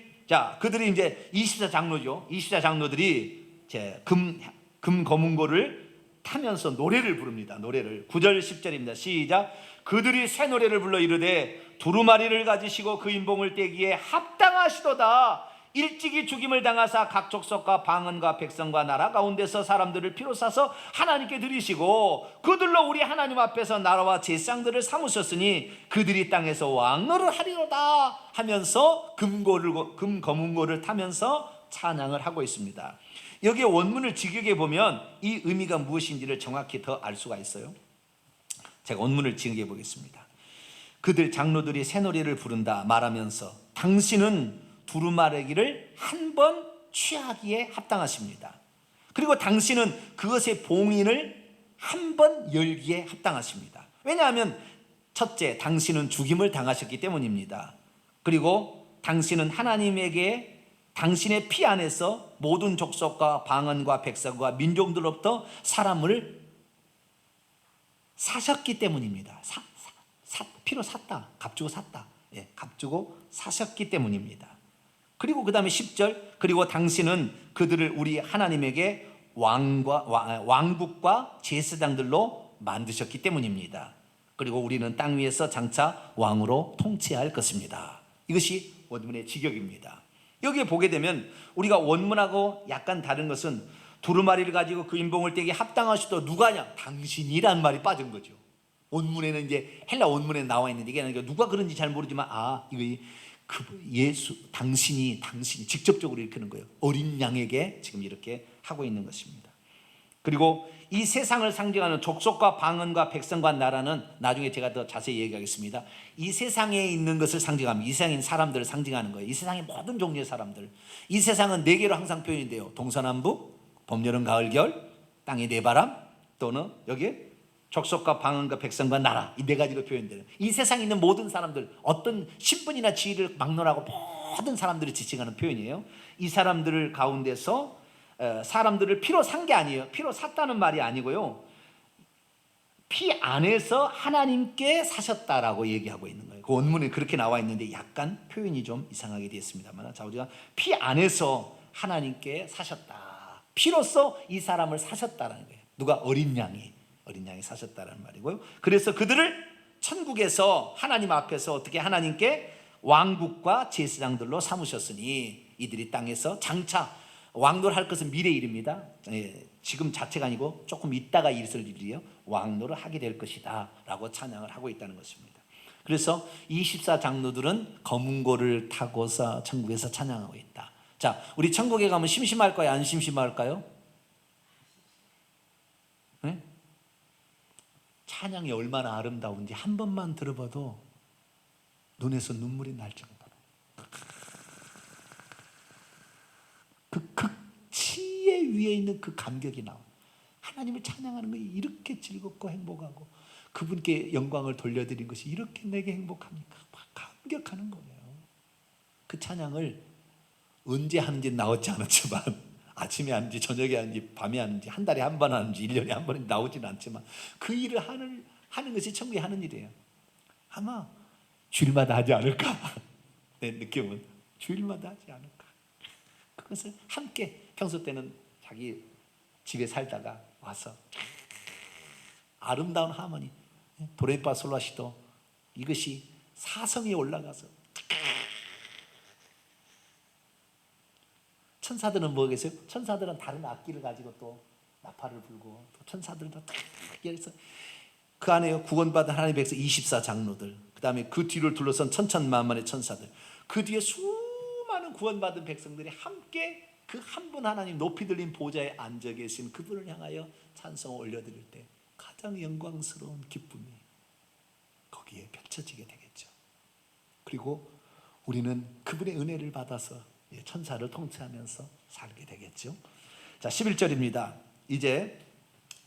이제 24장로죠. 24장로들이 이제 금 거문고를 타면서 노래를 부릅니다. 노래를 9절 10절입니다. 시작. 그들이 새 노래를 불러 이르되 두루마리를 가지시고 그 인봉을 떼기에 합당하시도다. 일찍이 죽임을 당하사 각 족속과 방언과 백성과 나라 가운데서 사람들을 피로 사서 하나님께 드리시고 그들로 우리 하나님 앞에서 나라와 제사장들을 삼으셨으니 그들이 땅에서 왕노를 하리로다 하면서 금 거문고를 타면서 찬양을 하고 있습니다. 여기 원문을 직역해 보면 이 의미가 무엇인지를 정확히 더 알 수가 있어요. 제가 원문을 직역해 보겠습니다. 그들 장로들이 새노래를 부른다 말하면서 당신은 두루마리기를 한 번 취하기에 합당하십니다. 그리고 당신은 그것의 봉인을 한 번 열기에 합당하십니다. 왜냐하면 첫째, 당신은 죽임을 당하셨기 때문입니다. 그리고 당신은 하나님에게 당신의 피 안에서 모든 족속과 방언과 백성과 민족들로부터 사람을 사셨기 때문입니다. 피로 샀다. 값주고 샀다. 값주고 사셨기 때문입니다. 그리고 그 다음에 10절, 그리고 당신은 그들을 우리 하나님에게 왕국과 제사장들로 만드셨기 때문입니다. 그리고 우리는 땅 위에서 장차 왕으로 통치할 것입니다. 이것이 원문의 직역입니다. 여기에 보게 되면 우리가 원문하고 약간 다른 것은 두루마리를 가지고 그 인봉을 떼기 합당하시도 누가냐? 당신이란 말이 빠진 거죠. 원문에는 이제 헬라 원문에 나와 있는데 이게 누가 그런지 잘 모르지만 이거 예수 당신이 직접적으로 일으키는 거예요. 어린 양에게 지금 이렇게 하고 있는 것입니다. 그리고 이 세상을 상징하는 족속과 방언과 백성과 나라는 나중에 제가 더 자세히 얘기하겠습니다. 이 세상에 있는 것을 상징합니다. 이 세상에 있는 사람들을 상징하는 거예요. 이 세상의 모든 종류의 사람들. 이 세상은 네 개로 항상 표현이 돼요. 동서남북, 봄, 여름, 가을, 겨울, 땅의 네 바람, 또는 여기에 족속과 방언과 백성과 나라, 이 네 가지로 표현되는 이 세상에 있는 모든 사람들, 어떤 신분이나 지위를 막론하고 모든 사람들을 지칭하는 표현이에요. 이 사람들 가운데서 사람들을 피로 산 게 아니에요. 피로 샀다는 말이 아니고요, 피 안에서 하나님께 사셨다라고 얘기하고 있는 거예요. 그 원문에 그렇게 나와 있는데 약간 표현이 좀 이상하게 되었습니다만, 자, 우리가 피 안에서 하나님께 사셨다, 피로써 이 사람을 사셨다라는 거예요. 누가? 어린 양이 사셨다는 말이고요. 그래서 그들을 천국에서 하나님 앞에서 어떻게 하나님께 왕국과 제사장들로 삼으셨으니 이들이 땅에서 장차 왕노를 할 것은 미래 일입니다. 지금 자체가 아니고 조금 있다가 있을 일이에요. 왕노를 하게 될 것이다 라고 찬양을 하고 있다는 것입니다. 그래서 24장로들은 거문고를 타고서 천국에서 찬양하고 있다. 자, 우리 천국에 가면 심심할까요? 안 심심할까요? 네? 찬양이 얼마나 아름다운지 한 번만 들어봐도 눈에서 눈물이 날 정도로, 그 극치의 위에 있는 그 감격이 나와. 하나님을 찬양하는 것이 이렇게 즐겁고 행복하고 그분께 영광을 돌려드린 것이 이렇게 내게 행복합니까? 막 감격하는 거예요. 그 찬양을 언제 하는지 나오지 않았지만, 아침에 하는지 저녁에 하는지 밤에 하는지 한 달에 한 번 하는지 1년에 한 번인지 나오지는 않지만 그 일을 하는 것이 천국에 하는 일이에요. 아마 주일마다 하지 않을까. 내 느낌은 주일마다 하지 않을까. 그것을 함께, 평소 때는 자기 집에 살다가 와서 아름다운 하모니, 도레미파 솔라시도, 이것이 사성에 올라가서, 천사들은 뭐겠어요? 천사들은 다른 악기를 가지고 또 나팔을 불고, 또 천사들도 딱 열서 그 안에 구원받은 하나님의 백성 24장로들, 그 다음에 그 뒤를 둘러선 천천만만의 천사들, 그 뒤에 수많은 구원받은 백성들이 함께 그 한 분 하나님 높이 들린 보좌에 앉아 계신 그분을 향하여 찬송을 올려드릴 때 가장 영광스러운 기쁨이 거기에 펼쳐지게 되겠죠. 그리고 우리는 그분의 은혜를 받아서 천사를 통치하면서 살게 되겠죠. 자, 11절입니다. 이제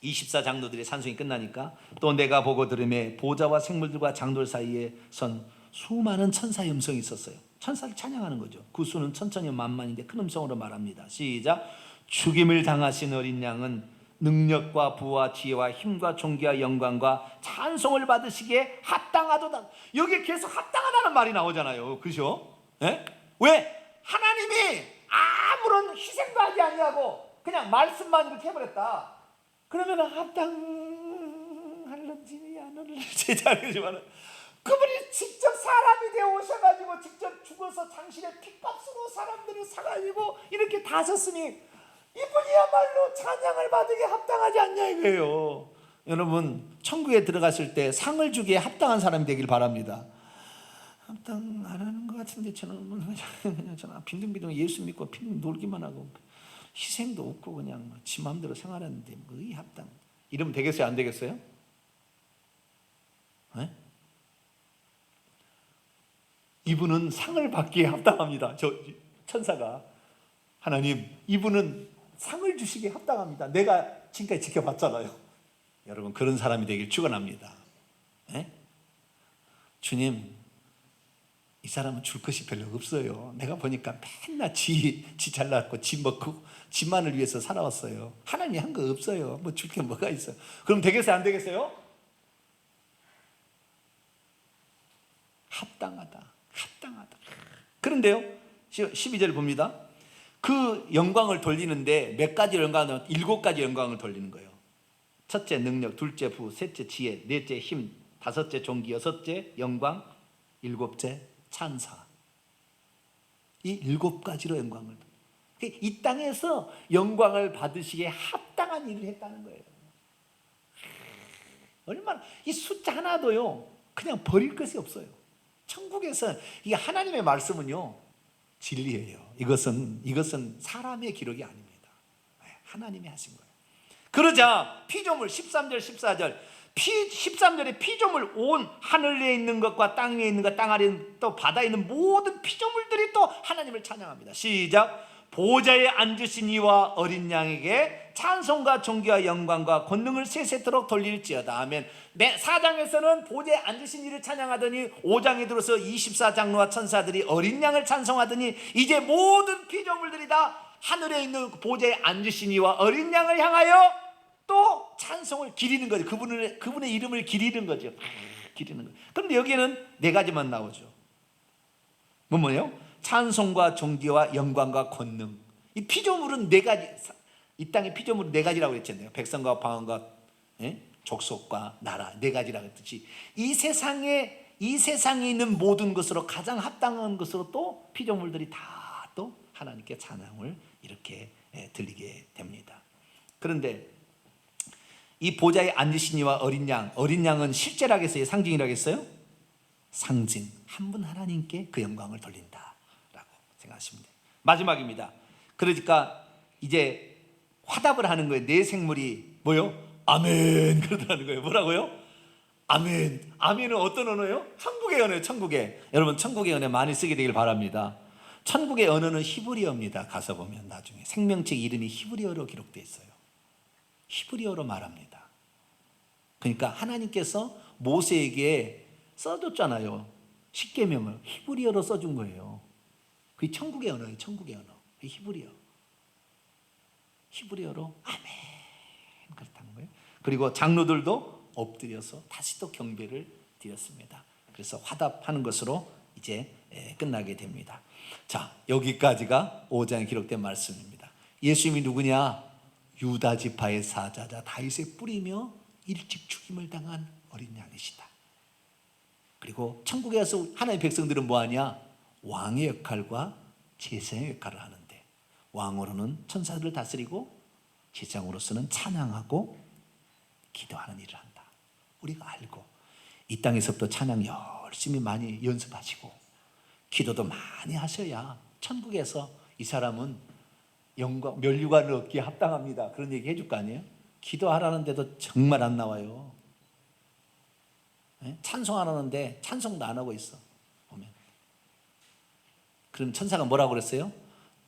24장로들의 찬송이 끝나니까 또 내가 보고 들음에 보좌와 생물들과 장돌 사이에 선 수많은 천사의 음성이 있었어요. 천사를 찬양하는 거죠. 그 수는 천천히 만만인데 큰 음성으로 말합니다. 시작. 죽임을 당하신 어린 양은 능력과 부와 지혜와 힘과 존귀와 영광과 찬송을 받으시기에 합당하도다. 여기 계속 합당하다는 말이 나오잖아요. 그죠? 예? 왜? 하나님이 아무런 희생도 하지 아니하고 그냥 말씀만 이렇게 해버렸다. 그러면 합당할런지 안 할런지 잘 알지만 그분이 직접 사람이 되어 오셔가지고 직접 죽어서 당신의 핏값으로 사람들을 사가지고 이렇게 다 하셨으니 이분이야말로 찬양을 받으기에 합당하지 않냐 이거예요. 여러분 천국에 들어갔을 때 상을 주기에 합당한 사람이 되길 바랍니다. 합당 안 하는 것 같은데 저는 빈둥빈둥 예수 믿고 빈둥 놀기만 하고 희생도 없고 그냥 지 마음대로 생활하는데 뭐 이 합당 이러면 되겠어요? 안 되겠어요? 네? 이분은 상을 받기에 합당합니다. 저 천사가 하나님 이분은 상을 주시기에 합당합니다. 내가 지금까지 지켜봤잖아요. 여러분 그런 사람이 되길 축원합니다. 네? 주님 이 사람은 줄 것이 별로 없어요. 내가 보니까 맨날 지 잘났고 지 먹고 지만을 위해서 살아왔어요. 하나님이 한 거 없어요. 뭐 줄 게 뭐가 있어요. 그럼 되겠어요? 안 되겠어요? 합당하다. 그런데요 12절 봅니다. 그 영광을 돌리는데 몇 가지 영광을 7가지 영광을 돌리는 거예요. 첫째 능력, 둘째 부, 셋째 지혜, 넷째 힘, 다섯째 존귀, 여섯째 영광, 일곱째 찬사. 이 7가지로 영광을 이 땅에서 영광을 받으시기에 합당한 일을 했다는 거예요. 얼마나 이 숫자 하나도요 그냥 버릴 것이 없어요. 천국에서 이게 하나님의 말씀은요 진리예요. 이것은 사람의 기록이 아닙니다. 하나님이 하신 거예요. 그러자 피조물 13절 14절 13절에 피조물 온 하늘 위에 있는 것과 땅 위에 있는 것, 땅 아래 또 바다에 있는 모든 피조물들이 또 하나님을 찬양합니다. 시작. 보좌에 앉으신 이와 어린 양에게 찬송과 존귀와 영광과 권능을 세세토록 돌릴지어다. 아멘. 4장에서는 보좌에 앉으신 이를 찬양하더니 5장에 들어서 24장로와 천사들이 어린 양을 찬송하더니 이제 모든 피조물들이 다 하늘에 있는 보좌에 앉으신 이와 어린 양을 향하여 또 찬송을 기리는 거죠. 그분의 이름을 기리는 거죠. 기리는 거. 그런데 여기에는 4가지만 나오죠. 뭐예요? 찬송과 존귀와 영광과 권능. 이 피조물은 4가지. 이 땅의 피조물은 4가지라고 했잖아요. 백성과 방언과 족속과 나라 4가지라고 했듯이 이 세상에 있는 모든 것으로 가장 합당한 것으로 또 피조물들이 다 또 하나님께 찬양을 이렇게 들리게 됩니다. 그런데 이 보좌에 앉으신 이와 어린 양은 실제라고 했어요? 상징이라고 했어요? 상징. 한 분 하나님께 그 영광을 돌린다라고 생각하시면 돼요. 마지막입니다. 그러니까 이제 화답을 하는 거예요. 내 생물이 뭐요? 아멘 그러더라는 거예요. 뭐라고요? 아멘. 아멘은 어떤 언어예요? 천국의 언어예요. 천국의. 여러분 천국의 언어 많이 쓰게 되길 바랍니다. 천국의 언어는 히브리어입니다. 가서 보면 나중에 생명책 이름이 히브리어로 기록되어 있어요. 히브리어로 말합니다. 그러니까 하나님께서 모세에게 써줬잖아요. 십계명을 히브리어로 써준 거예요. 그게 천국의 언어예요. 천국의 언어. 히브리어로 아멘 그렇다는 거예요. 그리고 장로들도 엎드려서 다시 또 경배를 드렸습니다. 그래서 화답하는 것으로 이제 끝나게 됩니다. 자, 여기까지가 5장에 기록된 말씀입니다. 예수님이 누구냐? 유다 지파의 사자자 다윗의 뿌리며 일찍 죽임을 당한 어린 양이시다. 그리고 천국에 가서 하나님의 백성들은 뭐하냐? 왕의 역할과 제사의 역할을 하는데 왕으로는 천사들을 다스리고 제사장으로서는 찬양하고 기도하는 일을 한다. 우리가 알고 이 땅에서부터 찬양 열심히 많이 연습하시고 기도도 많이 하셔야 천국에서 이 사람은 영광, 면류관을 얻기에 합당합니다. 그런 얘기 해줄 거 아니에요? 기도하라는데도 정말 안 나와요. 찬송하라는데 찬송도 안 하고 있어. 보면. 그럼 천사가 뭐라고 그랬어요?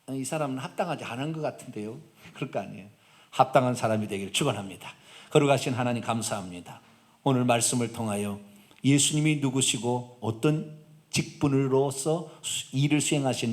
이 사람은 합당하지 않은 것 같은데요. 그럴 거 아니에요. 합당한 사람이 되기를 축원합니다. 거룩하신 하나님 감사합니다. 오늘 말씀을 통하여 예수님이 누구시고 어떤 직분으로서 일을 수행하신